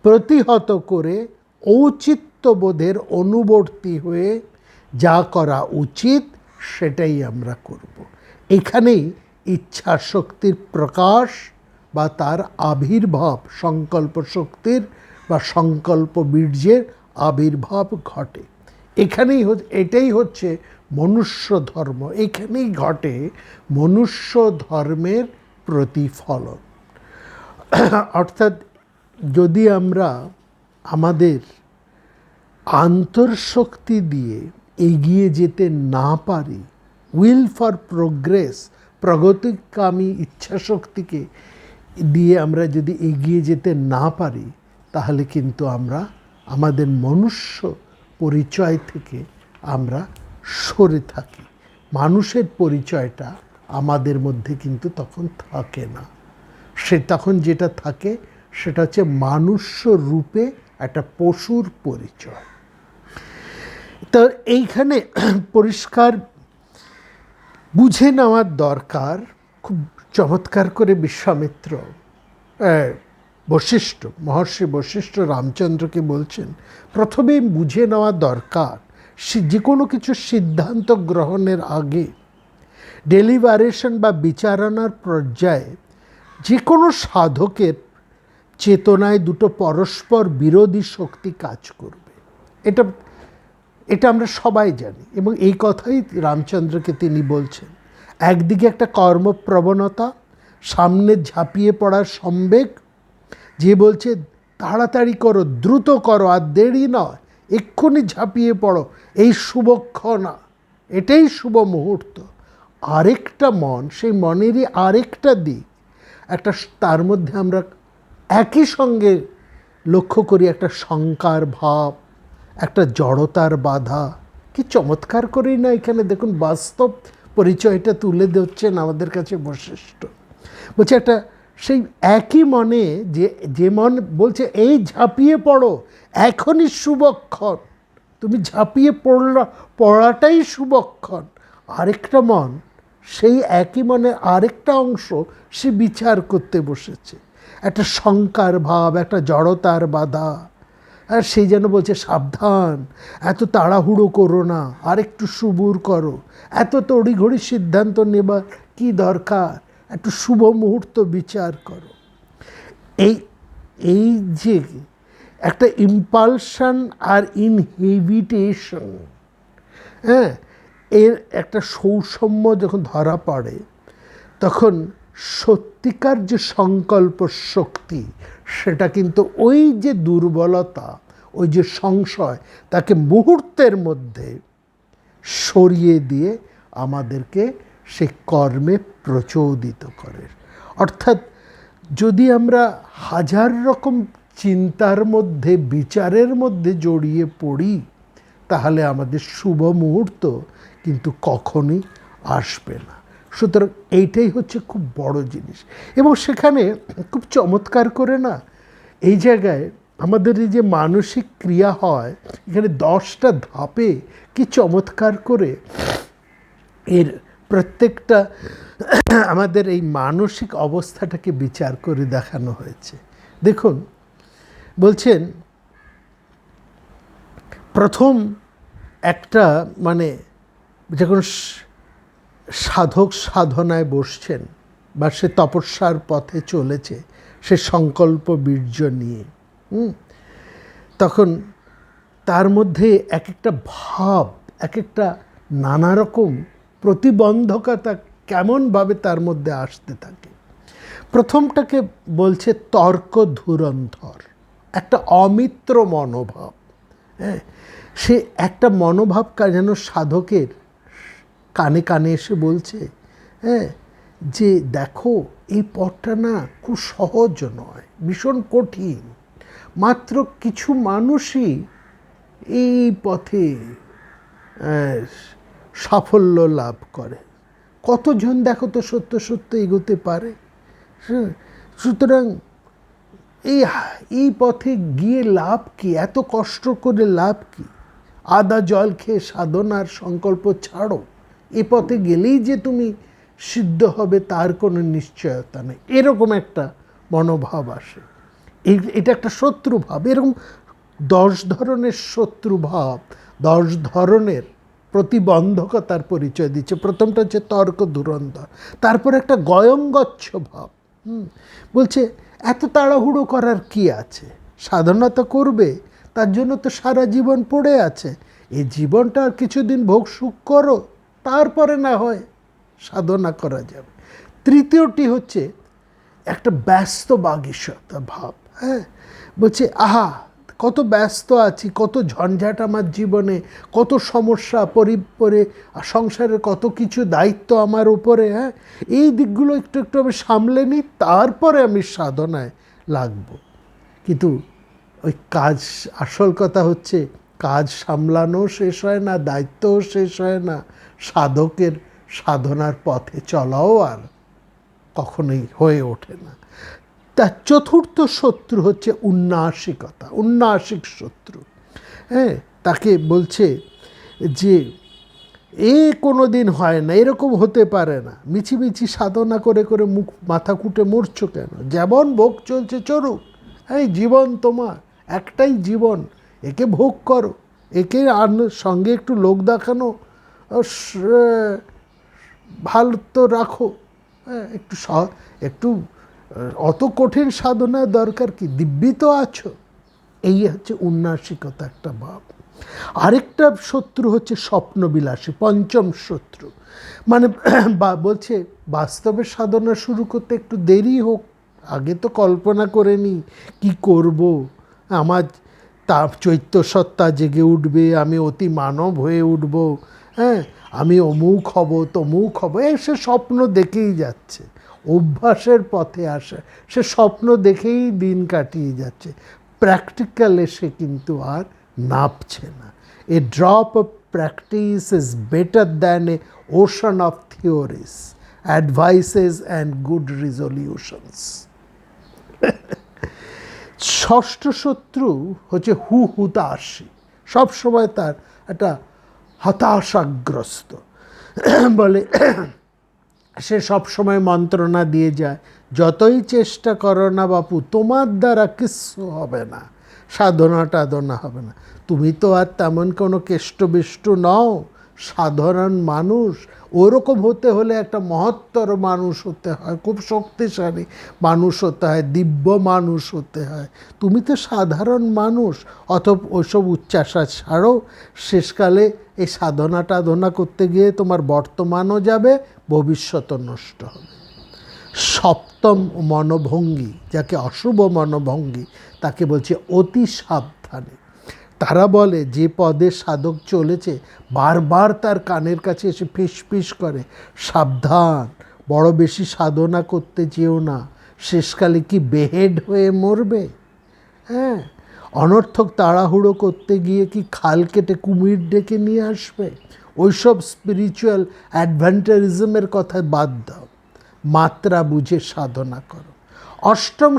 প্রতিহত করে ঔচিত্যবোধের অনুবর্তী হয়ে যা করা উচিত সেটাই আমরা করব। এখানেই ইচ্ছা শক্তির প্রকাশ বা তার আবির্ভাব, সংকল্প শক্তির বা সংকল্প বীর্যের আবির্ভাব ঘটে। এটাই হচ্ছে মনুষ্য ধর্ম, এখানেই ঘটে মনুষ্য ধর্মের প্রতিফলন। অর্থাৎ যদি আমরা আমাদের আন্তঃশক্তি দিয়ে এগিয়ে যেতে না পারি, উইল ফর প্রোগ্রেস, প্রগতিকামী ইচ্ছাশক্তিকে দিয়ে আমরা যদি এগিয়ে যেতে না পারি, তাহলে কিন্তু আমরা আমাদের মনুষ্য পরিচয় থেকে আমরা সরে থাকি। মানুষের পরিচয়টা আমাদের মধ্যে কিন্তু তখন থাকে না। তখন যেটা থাকে সেটা হচ্ছে মানুষ্য রূপে একটা পশুর পরিচয়। তো এইখানে পরিষ্কার বুঝে নেওয়ার দরকার, খুব চমৎকার করে বিশ্বামিত্র মহর্ষি বশিষ্ঠ রামচন্দ্রকে বলছেন, প্রথমেই বুঝে নেওয়া দরকার যে কোনো কিছু সিদ্ধান্ত গ্রহণের আগে ডেলিভারেশন বা বিচারণার পর্যায়ে যে কোনো সাধকের চেতনায় দুটো পরস্পর বিরোধী শক্তি কাজ করবে। এটা আমরা সবাই জানি, এবং এই কথাই রামচন্দ্রকে তিনি বলছেন। একদিকে একটা কর্মপ্রবণতা, সামনে ঝাঁপিয়ে পড়ার সম্বেগ, যে বলছে তাড়াতাড়ি করো, দ্রুত করো, আর দেরি নয়, এক্ষুনি ঝাঁপিয়ে পড়ো, এই শুভক্ষণ, এটাই শুভ মুহূর্ত। আরেকটা মন, সেই মনেরই আরেকটা দিক, একটা তার মধ্যে আমরা একই সঙ্গে লক্ষ্য করি একটা শঙ্কার ভাব, একটা জড়তার বাধা। কি চমৎকার করেই না এখানে দেখুন বাস্তব পরিচয়টা তুলে দিচ্ছেন আমাদের কাছে বশিষ্ঠ। বলছে একটা সেই একই মনে যে মন বলছে এই ঝাঁপিয়ে পড়ো, এখনই শুভক্ষণ, তুমি ঝাঁপিয়ে পড়াটাই শুভক্ষণ। আরেকটা মন, সেই একই মনে আরেকটা অংশ, সে বিচার করতে বসেছে, একটা শঙ্কার ভাব, একটা জড়তার বাধা। আর সেই যেন বলছে সাবধান, এত তাড়াহুড়ো করো না, আর একটু সুবুর করো, এত তড়িঘড়ি সিদ্ধান্ত নেবার কি দরকার, একটু শুভ মুহূর্ত বিচার করো। এই যে একটা ইম্পালশন আর ইনহিবিটেশন, হ্যাঁ, এর একটা সৌষম্য যখন ধরা পড়ে, তখন সত্যিকার যে সংকল্প শক্তি, সেটা কিন্তু ওই যে দুর্বলতা, ওই যে সংশয়, তাকে মুহূর্তের মধ্যে সরিয়ে দিয়ে আমাদেরকে সে কর্মে প্রচোদিত করে। অর্থাৎ যদি আমরা হাজার রকম চিন্তার মধ্যে, বিচারের মধ্যে জড়িয়ে পড়ি, তাহলে আমাদের শুভ মুহূর্ত কিন্তু কখনই আসবে না। সুতরাং এইটাই হচ্ছে খুব বড় জিনিস। এবং সেখানে খুব চমৎকার করে না, এই জায়গায় আমাদের এই যে মানসিক ক্রিয়া হয়, এখানে 10টা ধাপে কি চমৎকার করে এর প্রত্যেকটা আমাদের এই মানসিক অবস্থাটাকে বিচার করে দেখানো হয়েছে। দেখুন, বলছেন প্রথম একটা মানে যখন সাধক সাধনায় বসছেন বা সে তপস্যার পথে চলেছে, সে সংকল্প বীর্য নিয়ে, তখন তার মধ্যে এক একটা ভাব, এক একটা নানা রকম প্রতিবন্ধকতা কেমনভাবে তার মধ্যে আসতে থাকে। প্রথমটাকে বলছে তর্ক ধুরন্ধর, একটা অমিত্র মনোভাব। হ্যাঁ, সে একটা মনোভাব যেন সাধকের কানে কানে এসে বলছে, হ্যাঁ, যে দেখো এই পথটা না খুব সহজ নয়, ভীষণ কঠিন, মাত্র কিছু মানুষই এই পথে সাফল্য লাভ করে, কতজন দেখো তো সত্য সত্য এগোতে পারে। সুতরাং এই পথে গিয়ে লাভ কি, এত কষ্ট করে লাভ কি, আদা জল খেয়ে সাধনার সংকল্প ছাড়ো, এ পথে গেলেই যে তুমি সিদ্ধ হবে তার কোনো নিশ্চয়তা নেই, এরকম একটা মনোভাব আসে। এটা একটা শত্রুভাব। এরকম 10 ধরনের শত্রুভাব, 10 ধরনের প্রতিবন্ধকতার পরিচয় দিচ্ছে। প্রথমটা হচ্ছে তর্ক ধুরন্ধর, তারপর একটা গয়ঙ্গচ্ছ ভাব। বলছে এত তাড়াহুড়ো করার কি আছে, সাধনা তো করবে, তার জন্য তো সারা জীবন পড়ে আছে, এই জীবনটা আর কিছুদিন ভোগ সুখ করো, তারপরে না হয় সাধনা করা যাবে। তৃতীয়টি হচ্ছে একটা ব্যস্ত বাগীশতা ভাব। হ্যাঁ, বলছে আহা কত ব্যস্ত আছি, কত ঝঞ্ঝাট আমার জীবনে, কত সমস্যা, সংসারের কত কিছু দায়িত্ব আমার উপরে। হ্যাঁ, এই দিকগুলো একটু একটু আমি সামলে নিই, তারপরে আমি সাধনায় লাগবো। কিন্তু ওই কাজ, আসল কথা হচ্ছে কাজ সামলানো শেষ হয় না, দায়িত্বও শেষ হয় না, সাধকের সাধনার পথে চলাও আর কখনোই হয়ে ওঠে না। তার চতুর্থ শত্রু হচ্ছে উন্নাসিকতা, উন্নাসিক শত্রু। হ্যাঁ, তাকে বলছে যে এ কোনো দিন হয় না, এরকম হতে পারে না, মিছিমিছি সাধনা করে করে মুখ মাথা কুটে মরছো কেন, যেমন ভোগ চলছে চলুক, এই জীবন তোমার একটাই জীবন, একে ভোগ করো, একে সঙ্গে একটু লোক দেখানো ভালো তো রাখো। হ্যাঁ, একটু অত কঠিন সাধনার দরকার কি, দিব্যি তো আছো। এই হচ্ছে উন্নাসিকতা একটা ভাব। আরেকটা শত্রু হচ্ছে স্বপ্নবিলাসী, পঞ্চম শত্রু। মানে বলছে বাস্তবে সাধনা শুরু করতে একটু দেরি হোক, আগে তো কল্পনা করে নি কী করব, আমার তার চৈত্য সত্তা জেগে উঠবে, আমি অতি মানব হয়ে উঠব, হ্যাঁ, আমি অমুক হব তমুক হব, সে স্বপ্ন দেখেই যাচ্ছে, অভ্যাসের পথে আসে, সে স্বপ্ন দেখেই দিন কাটিয়ে যাচ্ছে, প্র্যাকটিক্যাল এসে কিন্তু আর নাপছে না। A drop of practice is better than a ocean of theories, advices and good resolutions. ষষ্ঠ শত্রু হচ্ছে হুতাশী, সবসময় তার একটা হতাশাগ্রস্ত। বলে সে সবসময় মন্ত্রণা দিয়ে যায়, যতই চেষ্টা করো না বাপু তোমার দ্বারা কিচ্ছু হবে না, সাধনা টাধনা হবে না, তুমি তো আর তেমন কোনো কেষ্টবিষ্টু নও, সাধারণ মানুষ। ওরকম হতে হলে একটা মহত্তর মানুষ হতে হয়, খুব শক্তিশালী মানুষ হতে হয়, দিব্য মানুষ হতে হয়, তুমি তো সাধারণ মানুষ। ওইসব উচ্চাসা ছাড়ো, শেষকালে এই সাধনা টাধনা করতে গিয়ে তোমার বর্তমানও যাবে, ভবিষ্যৎও নষ্ট হবে। সপ্তম মনোভঙ্গি, যাকে অশুভ মনোভঙ্গি, তাকে বলছে অতি সাবধানে। তারা বলে যে পদে সাধক চলেছে বারবার তার কানের কাছে এসে ফিস করে, সাবধান, বড় বেশি সাধনা করতে যেও না, শেষকালে কি বেহেড হয়ে মরবে। হ্যাঁ, অনর্থক তাড়াহুড়ো করতে গিয়ে কি খাল কেটে কুমির ডেকে নিয়ে আসবে। ওইসব স্পিরিচুয়াল অ্যাডভেঞ্চারিজমের কথা বাদ দাও, মাত্রা বুঝে সাধনা করো। অষ্টম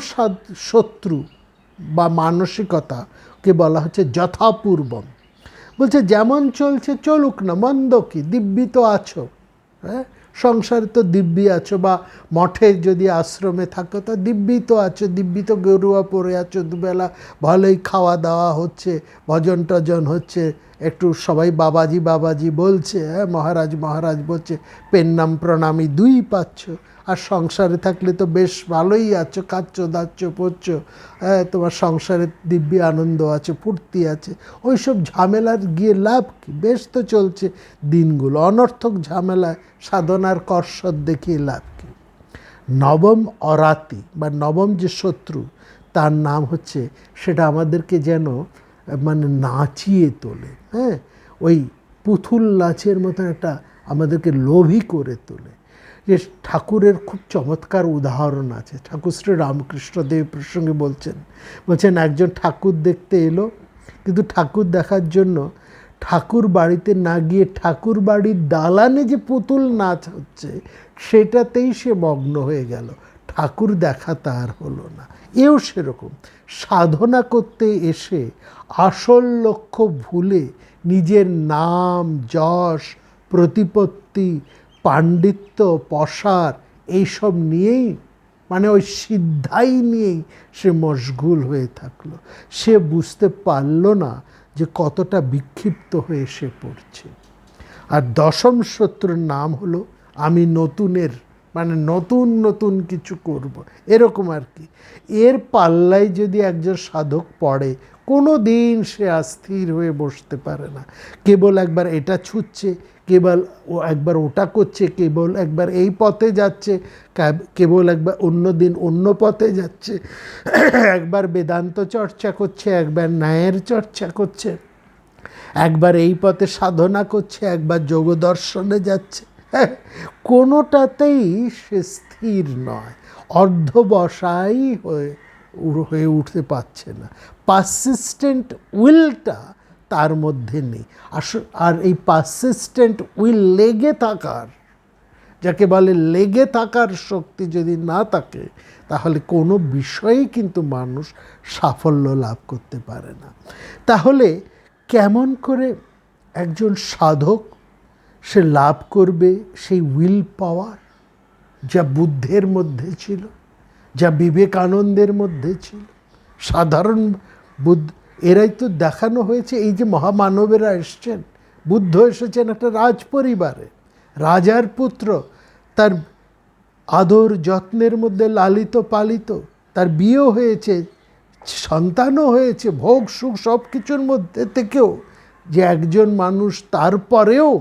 শত্রু বা মানসিকতাকে বলা হচ্ছে যথাপূর্বম। বলছে যেমন চলছে চলুক না, মন্দ কি, দিব্যি তো আছো। হ্যাঁ, সংসারে তো দিব্যি আছো, বা মঠে যদি আশ্রমে থাকো তো দিব্যি তো আছো, দিব্যি তো গরুয়া পরে আছো, দুবেলা ভালোই খাওয়া দাওয়া হচ্ছে, ভজন টজন হচ্ছে, একটু সবাই বাবাজি বাবাজি বলছে, হ্যাঁ, মহারাজ মহারাজ বলছে, পেন্নাম প্রণামী দুই পাচ্ছ। আর সংসারে থাকলে তো বেশ ভালোই আছো, খাচ্ছ দাচ্ছ পড়ছ, হ্যাঁ, তোমার সংসারে দিব্যি আনন্দ আছে, ফুর্তি আছে, ওইসব ঝামেলার গিয়ে লাভ কি, বেশ তো চলছে দিনগুলো, অনর্থক ঝামেলায় সাধনার কসরত দেখিয়ে লাভ কি। নবম অরাতি বা নবম যে শত্রু, তার নাম হচ্ছে, সেটা আমাদেরকে যেন মানে নাচিয়ে তোলে। হ্যাঁ, ওই পুতুল নাচের মতন একটা আমাদেরকে লোভী করে তোলে। যে ঠাকুরের খুব চমৎকার উদাহরণ আছে, ঠাকুর শ্রী রামকৃষ্ণদেব প্রসঙ্গে বলছেন একজন ঠাকুর দেখতে এলো, কিন্তু ঠাকুর দেখার জন্য ঠাকুর বাড়িতে না গিয়ে ঠাকুর বাড়ির দালানে যে পুতুল নাচ হচ্ছে সেটাতেই সে মগ্ন হয়ে গেল, ঠাকুর দেখা তার হলো না। এও সেরকম, সাধনা করতে এসে আসল লক্ষ্য ভুলে নিজের নাম যশ প্রতিপত্তি পাণ্ডিত্য, প্রসার এইসব নিয়েই, মানে ওই সিদ্ধাই নিয়েই সে মশগুল হয়ে থাকলো। সে বুঝতে পারল না যে কতটা বিক্ষিপ্ত হয়ে সে পড়ছে। আর দশম শত্রুর নাম হলো আমি নতুনের, মানে নতুন নতুন কিছু করব, এরকম আর কি। এর পাল্লায় যদি একজন সাধক পড়ে, কোনো দিন সে স্থির হয়ে বসতে পারে না। কেবল একবার এটা ছুটছে, কেবল একবার ওটা করছে, কেবল একবার এই পথে যাচ্ছে, কেবল একবার অন্য দিন অন্য পথে যাচ্ছে, একবার বেদান্ত চর্চা করছে, একবার ন্যায়ের চর্চা করছে, একবার এই পথে সাধনা করছে, একবার যোগ দর্শনে যাচ্ছে। কোনোটাতেই সে স্থির নয়, অর্ধবসাই হয়ে উঠতে পারছে না। পারসিস্টেন্ট উইলটা তার মধ্যে নেই। আর এই পারসিস্টেন্ট উইল, লেগে থাকার, যাকে বলে লেগে থাকার শক্তি যদি না থাকে, তাহলে কোনো বিষয়েই কিন্তু মানুষ সাফল্য লাভ করতে পারে না। তাহলে কেমন করে একজন সাধক সে লাভ করবে সেই উইল পাওয়ার, যা বুদ্ধের মধ্যে ছিল, যা বিবেকানন্দের মধ্যে ছিল, সাধারণ এরাই তো দেখানো হয়েছে। এই যে মহামানবেরা এসছেন, বুদ্ধ এসেছেন একটা রাজ পরিবারে, রাজার পুত্র, তার আদর যত্নের মধ্যে লালিত পালিত, তার বিয়েও হয়েছে, সন্তানও হয়েছে, ভোগ সুখ সব কিছুর মধ্যে থেকেও যে একজন মানুষ তারপরেও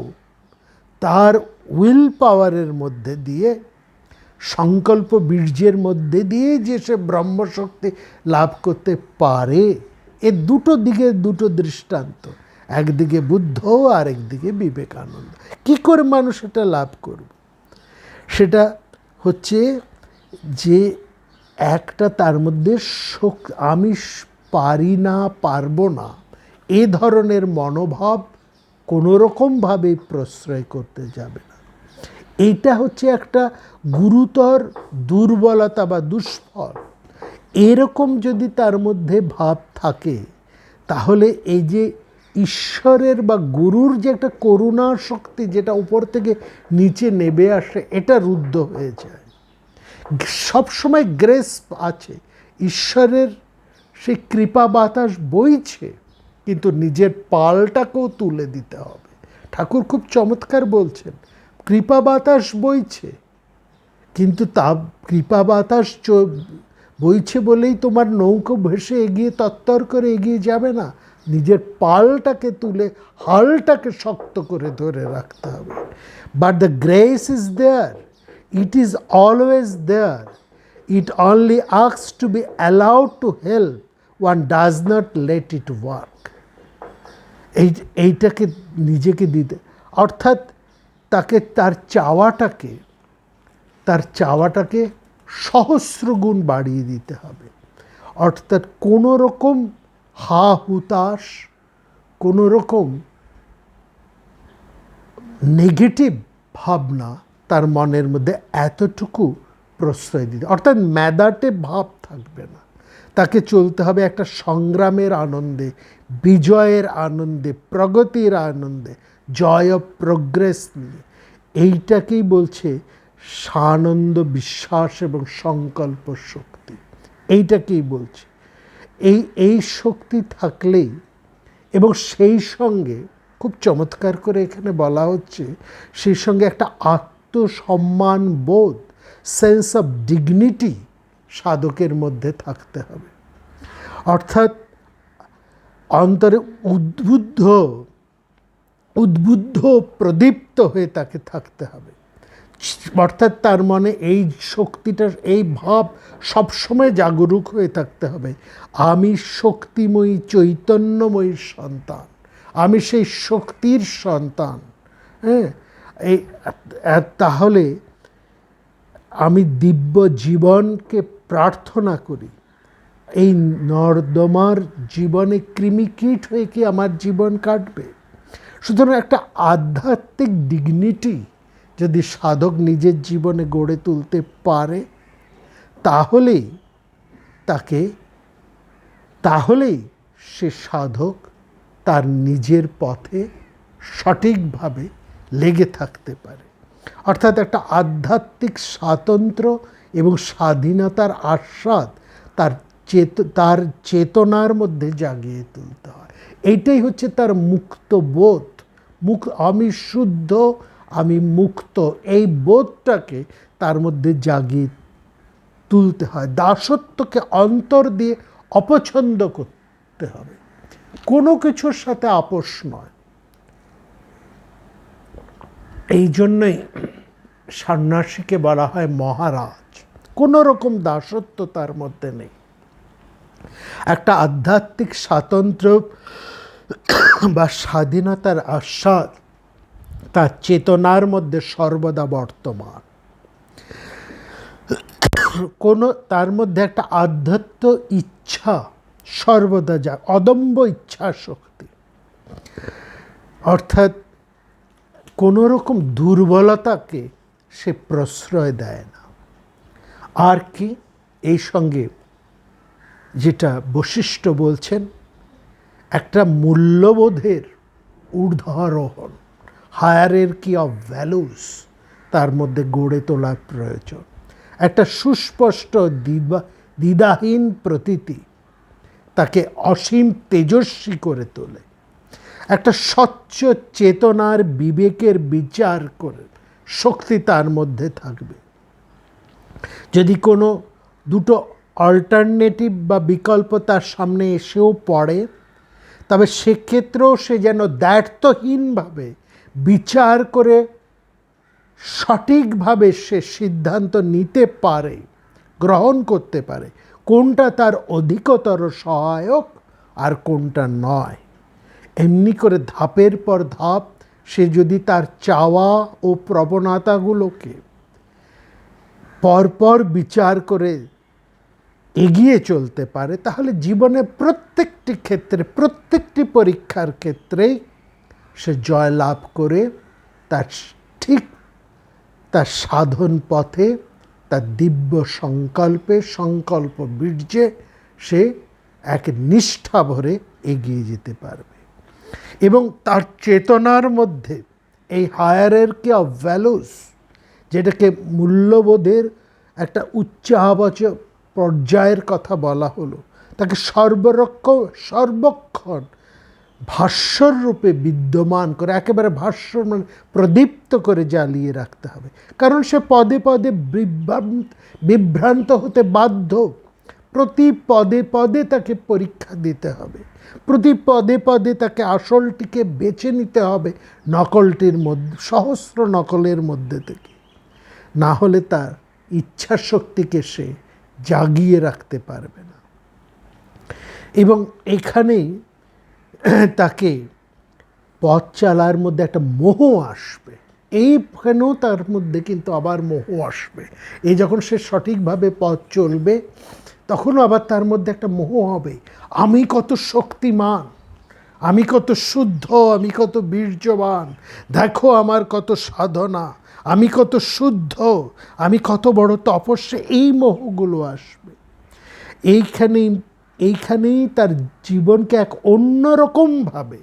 তার উইল পাওয়ারের মধ্যে দিয়ে, সংকল্প বীর্যের মধ্যে দিয়ে যে সে ব্রহ্মশক্তি লাভ করতে পারে, এ দুটো দিকে দুটো দৃষ্টান্ত, একদিকে বুদ্ধ আর একদিকে বিবেকানন্দ। কি করে মানুষ এটা লাভ করবে? সেটা হচ্ছে যে একটা তার মধ্যে আমি পারি না, পারবো না, এ ধরনের মনোভাব কোনোরকমভাবেই প্রশ্রয় করতে যাবে না। এইটা হচ্ছে একটা গুরুতর দুর্বলতা বা দুষ্ফল। এরকম যদি তার মধ্যে ভাব থাকে, তাহলে এই যে ঈশ্বরের বা গুরুর যে একটা করুণা শক্তি, যেটা উপর থেকে নিচে নেমে আসে, এটা রুদ্ধ হয়ে যায়। সবসময় গ্রেস আছে, ঈশ্বরের সেই কৃপা বাতাস বইছে, কিন্তু নিজের পালটাকেও তুলে দিতে হবে। ঠাকুর খুব চমৎকার বলছেন, কৃপা বাতাস বইছে, কিন্তু তা কৃপা বাতাস বইছে বলেই তোমার নৌকো ভেসে এগিয়ে তত্তর করে এগিয়ে যাবে না। নিজের পালটাকে তুলে হালটাকে শক্ত করে ধরে রাখতে হবে। But the grace is there, it is always there, it only asks to be allowed to help, one does not let it work. এইটাকে নিজেকে দিতে, অর্থাৎ তাকে তার চাওয়াটাকে সহস্র গুণ বাড়িয়ে দিতে হবে। অর্থাৎ কোনো রকম হা হুতাশ, কোনো রকম নেগেটিভ ভাবনা তার মনের মধ্যে এতটুকু প্রশ্রয় দিতে, অর্থাৎ মেদাটে ভাব থাকবে না। তাকে চলতে হবে একটা সংগ্রামের আনন্দে, বিজয়ের আনন্দে, প্রগতির আনন্দে, জয় অফ প্রোগ্রেস নিয়ে। এইটাকেই বলছে সানন্দ, বিশ্বাস এবং সংকল্প শক্তি। এইটাকেই বলছে। এই শক্তি থাকলেই, এবং সেই সঙ্গে খুব চমৎকার করে এখানে বলা হচ্ছে, সেই সঙ্গে একটা আত্মসম্মান বোধ, সেন্স অফ ডিগনিটি সাধকের মধ্যে থাকতে হবে। অর্থাৎ অন্তরে উদ্বুদ্ধ প্রদীপ্ত হয়ে তাকে থাকতে হবে। অর্থাৎ তার মনে এই শক্তিটা, এই ভাব সবসময় জাগরুক হয়ে থাকতে হবে, আমি শক্তিময়ী চৈতন্যময়ী সন্তান, আমি সেই শক্তির সন্তান। হ্যাঁ, তাহলে আমি দিব্য জীবনকে প্রার্থনা করি, এই নর্দমার জীবনে কৃমিকীট হয়ে কি আমার জীবন কাটবে? সুতরাং একটা আধ্যাত্মিক ডিগনিটি যদি সাধক নিজের জীবনে গড়ে তুলতে পারে, তাহলেই সে সাধক তার নিজের পথে সঠিকভাবে লেগে থাকতে পারে। অর্থাৎ একটা আধ্যাত্মিক স্বাতন্ত্র্য এবং স্বাধীনতার আস্বাদ তার চেতনার মধ্যে জাগিয়ে তুলতে হয়। এইটাই হচ্ছে তার মুক্ত বোধ। আমি শুদ্ধ, আমি মুক্ত, এই বোধটাকে তার মধ্যে জাগিয়ে তুলতে হয়। দাসত্বকে অন্তর দিয়ে অপছন্দ করতে হবে, কোনো কিছুর সাথে আপোষ নয়। এই জন্যই সন্ন্যাসীকে বলা হয় মহারাজ। কোনো রকম দাসত্ব তার মধ্যে নেই। একটা আধ্যাত্মিক স্বাতন্ত্র্য বা স্বাধীনতার আস্বাদ তার চেতনার মধ্যে সর্বদা বর্তমান। তার মধ্যে একটা আধ্যাত্ম ইচ্ছা সর্বদা অদম্য ইচ্ছা শক্তি, অর্থাৎ কোনো রকম দুর্বলতাকে সে প্রশ্রয় দেয় না। আর কি এই সঙ্গে যেটা বৈশিষ্ট্য বলছেন, একটা মূল্যবোধের ঊর্ধ্বারোহণ, হায়ারার্কি অফ ভ্যালুস তার মধ্যে গড়ে তোলার প্রয়োজন। একটা সুস্পষ্ট দ্বিধাহীন প্রতীতি তাকে অসীম তেজস্বী করে তোলে। একটা স্বচ্ছ চেতনার বিবেকের বিচার করে শক্তি তার মধ্যে থাকবে। যদি কোনো দুটো অল্টারনেটিভ বা বিকল্প তার সামনে এসেও পড়ে, তবে সেক্ষেত্রেও সে যেন দ্ব্যর্থহীনভাবে বিচার করে সঠিকভাবে সে সিদ্ধান্ত নিতে পারে, গ্রহণ করতে পারে কোনটা তার অধিকতর সহায়ক আর কোনটা নয়। এমনি করে ধাপের পর ধাপ সে যদি তার চাওয়া ও প্রবণতাগুলোকে পরপর বিচার করে এগিয়ে চলতে পারে, তাহলে জীবনে প্রত্যেকটি ক্ষেত্রে, প্রত্যেকটি পরীক্ষার ক্ষেত্রেই সে জয়লাভ করে তার সাধন পথে, তার দিব্য সংকল্প বীর্যে সে এক নিষ্ঠা ভরে এগিয়ে যেতে পারবে। এবং তার চেতনার মধ্যে এই হায়ারার্কি অফ ভ্যালুস, যেটাকে মূল্যবোধের একটা উচ্চাবচ পর্যায়ের কথা বলা হলো, তাকে সর্বক্ষণ ভাস্বর রূপে বিদ্যমান করে, একেবারে ভাস্বর মানে প্রদীপ্ত করে জ্বালিয়ে রাখতে হবে। কারণ সে পদে পদে বিভ্রান্ত হতে বাধ্য। প্রতি পদে পদে তাকে পরীক্ষা দিতে হবে, প্রতি পদে পদে তাকে আসলটিকে বেছে নিতে হবে নকলটির মধ্যে, সহস্র নকলের মধ্যে থেকে। না হলে তার ইচ্ছা শক্তিকে সে জাগিয়ে রাখতে পারবে না। এবং এখানেই তাকে পথ চালার মধ্যে একটা মোহ আসবে। এইখানেও তার মধ্যে কিন্তু আবার মোহ আসবে। এই যখন সে সঠিকভাবে পথ চলবে, তখনও আবার তার মধ্যে একটা মোহ হবে, আমি কত শক্তিমান, আমি কত শুদ্ধ, আমি কত বীর্যবান, দেখো আমার কত সাধনা, আমি কত শুদ্ধ, আমি কত বড় তপস্যা। এই মোহগুলো আসবে। এইখানেই তার জীবনকে এক অন্যরকমভাবে,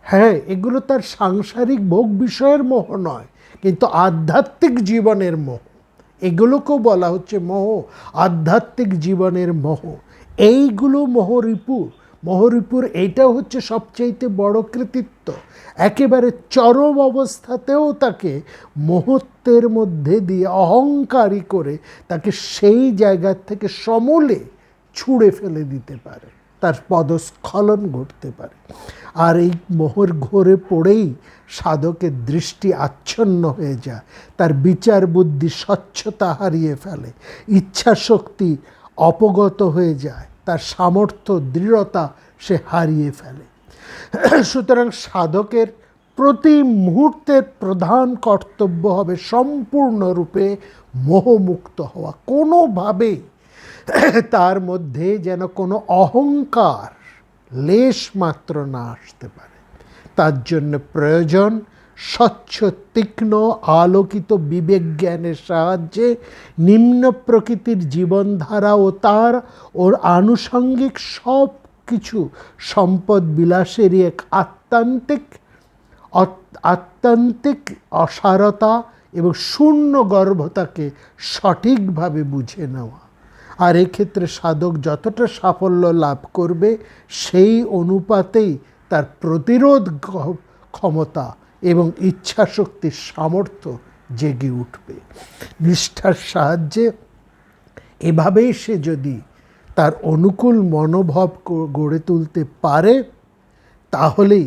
হ্যাঁ, এগুলো তার সাংসারিক ভোগ বিষয়ের মোহ নয়, কিন্তু আধ্যাত্মিক জীবনের মোহ, এগুলোকেও বলা হচ্ছে মোহ, আধ্যাত্মিক জীবনের মোহ। এইগুলো মোহরিপুর এইটাও হচ্ছে সবচাইতে বড় কৃতিত্ব। একেবারে চরম অবস্থাতেও তাকে মোহত্বের মধ্যে দিয়ে অহংকারী করে তাকে সেই জায়গা থেকে সমূলে ছুঁড়ে ফেলে দিতে পারে, তার পদস্খলন ঘটতে পারে। আর এই মোহর ঘোরে পড়েই সাধকের দৃষ্টি আচ্ছন্ন হয়ে যায়, তার বিচার বুদ্ধি স্বচ্ছতা হারিয়ে ফেলে, ইচ্ছা শক্তি অপগত হয়ে যায়, তার সামর্থ্য দৃঢ়তা সে হারিয়ে ফেলে। সুতরাং সাধকের প্রতি মুহূর্তের প্রধান কর্তব্য হবে সম্পূর্ণরূপে মোহমুক্ত হওয়া। কোনোভাবেই তার মধ্যে যেন কোনো অহংকার লেশ মাত্র না আসতে পারে। তার জন্য প্রয়োজন স্বচ্ছ তীক্ষ্ণ আলোকিত বিবেক জ্ঞানের সাহায্যে নিম্ন প্রকৃতির জীবনধারা ও তার ওর আনুষঙ্গিক সব কিছু সম্পদ বিলাসেরই এক আত্মান্তিক অসারতা এবং শূন্য গর্ভতাকে সঠিকভাবে বুঝে নেওয়া। আর এক্ষেত্রে সাধক যতটা সাফল্য লাভ করবে সেই অনুপাতেই তার প্রতিরোধ ক্ষমতা এবং ইচ্ছাশক্তির সামর্থ্য জেগে উঠবে। নিষ্ঠার সাহায্যে এভাবেই সে যদি তার অনুকূল মনোভাব গড়ে তুলতে পারে, তাহলেই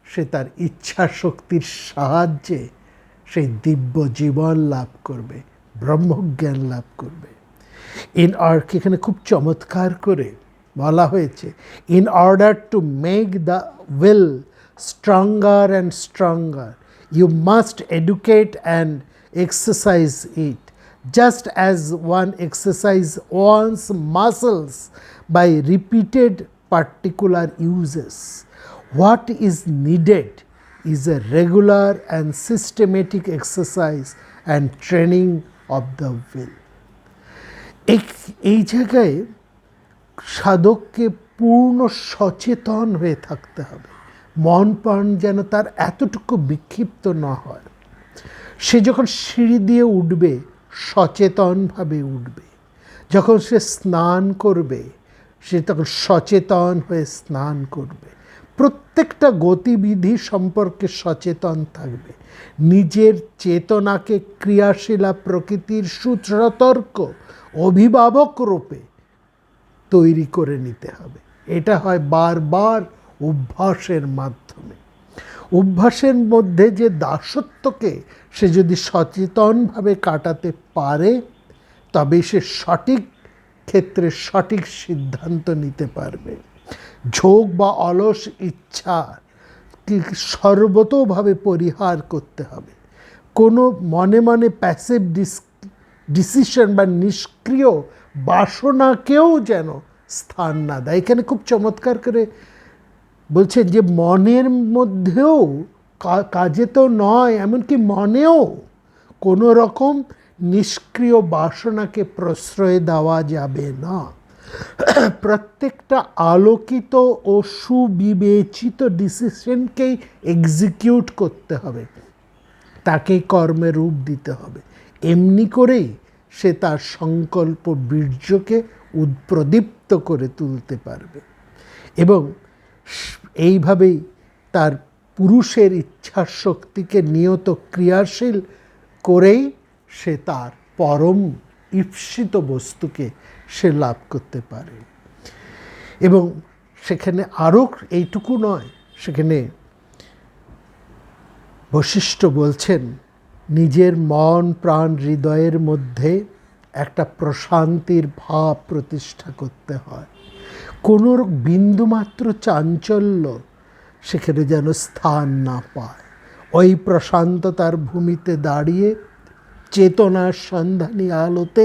সে তার ইচ্ছাশক্তির সাহায্যে সেই দিব্য জীবন লাভ করবে, ব্রহ্মজ্ঞান লাভ করবে। এখানে খুব চমৎকার করে বলা হয়েছে, in order to make the will stronger and stronger you must educate and exercise it, just as one exercise one's muscles by repeated particular uses. What is needed is a regular and systematic exercise and training of the will. এই জায়গায় সাধককে পূর্ণ সচেতন হয়ে থাকতে হবে, মন প্রাণ যেন তার এতটুকু বিক্ষিপ্ত না হয়। সে যখন সিঁড়ি দিয়ে উঠবে সচেতনভাবে উঠবে, যখন সে স্নান করবে সে তখন সচেতন হয়ে স্নান করবে, প্রত্যেকটা গতিবিধি সম্পর্কে সচেতন থাকবে, নিজের চেতনাকে ক্রিয়াশীলা প্রকৃতির সুসতর্ক অভিভাবক রূপে তৈরি করে নিতে হবে। এটা হয় বারবার অভ্যাসের মাধ্যমে। অভ্যাসের মধ্যে যে দাসত্বকে সে যদি সচেতনভাবে কাটাতে পারে, তবে সে সঠিক ক্ষেত্রে সঠিক সিদ্ধান্ত নিতে পারবে। ঝোঁক বা অলস ইচ্ছা সর্বতোভাবে পরিহার করতে হবে। কোনো মনে মনে প্যাসিভ ডিসিশন বা নিষ্ক্রিয় বাসনাকেও যেন স্থান না দেয়। এখানে খুব চমৎকার করে বলছেন যে মনের মধ্যেও, কাজে তো নয়, এমনকি মনেও কোনো রকম নিষ্ক্রিয় বাসনাকে প্রশ্রয় দেওয়া যাবে না। প্রত্যেকটা আলোকিত ও সুবিবেচিত ডিসিশনকেই এক্সিকিউট করতে হবে, তাকে কর্মে রূপ দিতে হবে। এমনি করেই সে তার সংকল্প বীর্যকে প্রদীপ্ত করে তুলতে পারবে এবং এইভাবেই তার পুরুষের ইচ্ছা শক্তিকে নিয়ত ক্রিয়াশীল করেই সে তার পরম ঈপ্সিত বস্তুকে সে লাভ করতে পারে। এবং সেখানে আরও এইটুকু নয়, সেখানে বশিষ্ঠ বলছেন নিজের মন প্রাণ হৃদয়ের মধ্যে একটা প্রশান্তির ভাব প্রতিষ্ঠা করতে হয়। কোনো বিন্দুমাত্র চাঞ্চল্য সেখানে যেন স্থান না পায়। ওই প্রশান্ততার ভূমিতে দাঁড়িয়ে চেতনার সন্ধানী আলোতে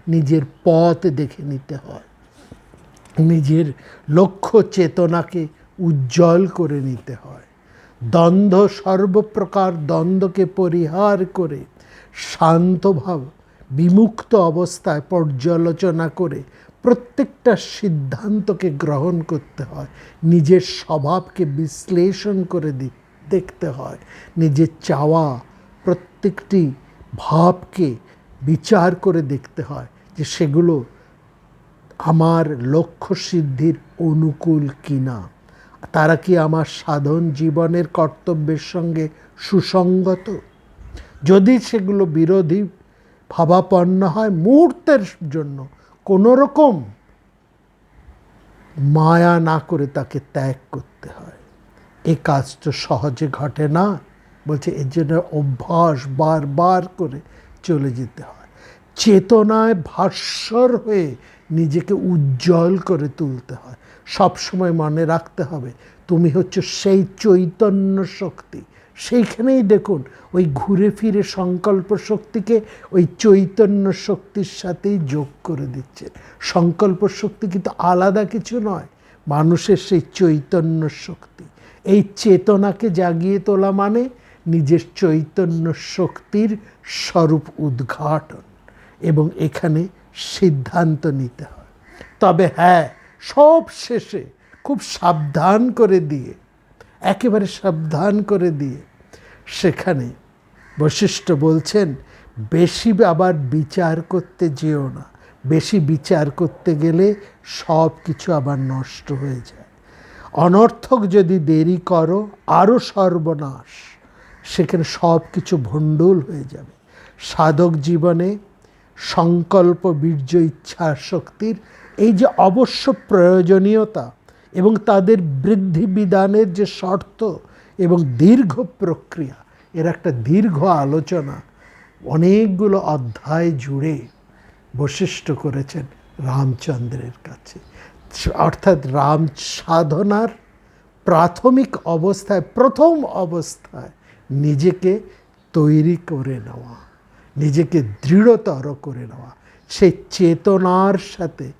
নিজের পথ দেখে নিতে হয়, নিজের লক্ষ্য চেতনাকে উজ্জ্বল করে নিতে হয়। দ্বন্দ্ব, সর্বপ্রকার দ্বন্দ্বকে পরিহার করে শান্তভাব বিমুক্ত অবস্থায় পর্যালোচনা করে প্রত্যেকটা সিদ্ধান্তকে গ্রহণ করতে হয়। নিজের স্বভাবকে বিশ্লেষণ করে দেখতে হয়, নিজের চাওয়া প্রত্যেকটি ভাবকে বিচার করে দেখতে হয় যে সেগুলো আমার লক্ষ্য সিদ্ধির অনুকূল কিনা, তারা কি আমার সাধন জীবনের কর্তব্যের সঙ্গে সুসঙ্গত। যদি সেগুলো বিরোধী ভাবাপন্ন হয়, মুহূর্তের জন্য কোনো রকম মায়া না করে তাকে ত্যাগ করতে হয়। এই কাজ তো সহজে ঘটে না, বলছে এর জন্য অভ্যাস বারবার করে চলে যেতে হয়। চেতনায় ভাস্বর হয়ে নিজেকে উজ্জ্বল করে তুলতে হয়। সবসময় মনে রাখতে হবে তুমি হচ্ছে সেই চৈতন্য শক্তি। সেইখানেই দেখুন ওই ঘুরে ফিরে সংকল্প শক্তিকে ওই চৈতন্য শক্তির সাথেই যোগ করে দিচ্ছে। সংকল্প শক্তি কিন্তু আলাদা কিছু নয়, মানুষের সেই চৈতন্য শক্তি। এই চেতনাকে জাগিয়ে তোলা মানে নিজের চৈতন্য শক্তির স্বরূপ উদ্ঘাটন এবং এখানে সিদ্ধান্ত নিতে হয়। তবে হ্যাঁ, সব শেষে খুব সাবধান করে দিয়ে, একেবারে সাবধান করে দিয়ে সেখানে বশিষ্ঠ বলছেন, বেশি আবার বিচার করতে যেও না, বেশি বিচার করতে গেলে সব কিছু আবার নষ্ট হয়ে যায়। অনর্থক যদি দেরি করো আরও সর্বনাশ, সেখানে সব কিছু ভণ্ডুল হয়ে যাবে। সাধক জীবনে সংকল্প, বীর্য, ইচ্ছা শক্তির এই যে অবশ্য প্রয়োজনীয়তা এবং তাদের বৃদ্ধি বিধানের যে শর্ত এবং দীর্ঘ প্রক্রিয়া, এর একটা দীর্ঘ আলোচনা অনেকগুলো অধ্যায় জুড়ে বশিষ্ঠ করেছেন রামচন্দ্রের কাছে। অর্থাৎ রাম সাধনার প্রাথমিক অবস্থায়, প্রথম অবস্থায় নিজেকে তৈরি করে নেওয়া, নিজেকে দৃঢ়তর করে নেওয়া, সেই চেতনার সাথে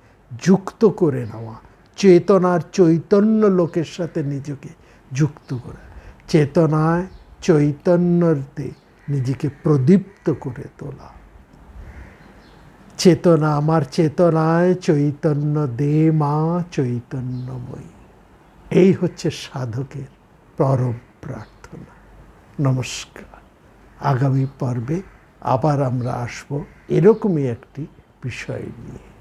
যুক্ত করে নেওয়া, চেতনার চৈতন্য লোকের সাথে নিজেকে যুক্ত করা, চেতনায় চৈতন্যতে নিজেকে প্রদীপ্ত করে তোলা। চেতনা, আমার চেতনায় চৈতন্য দে মা চৈতন্যময়ী, এই হচ্ছে সাধকের পরম প্রার্থনা। নমস্কার। আগামী পর্বে আবার আমরা আসব এরকমই একটি বিষয় নিয়ে।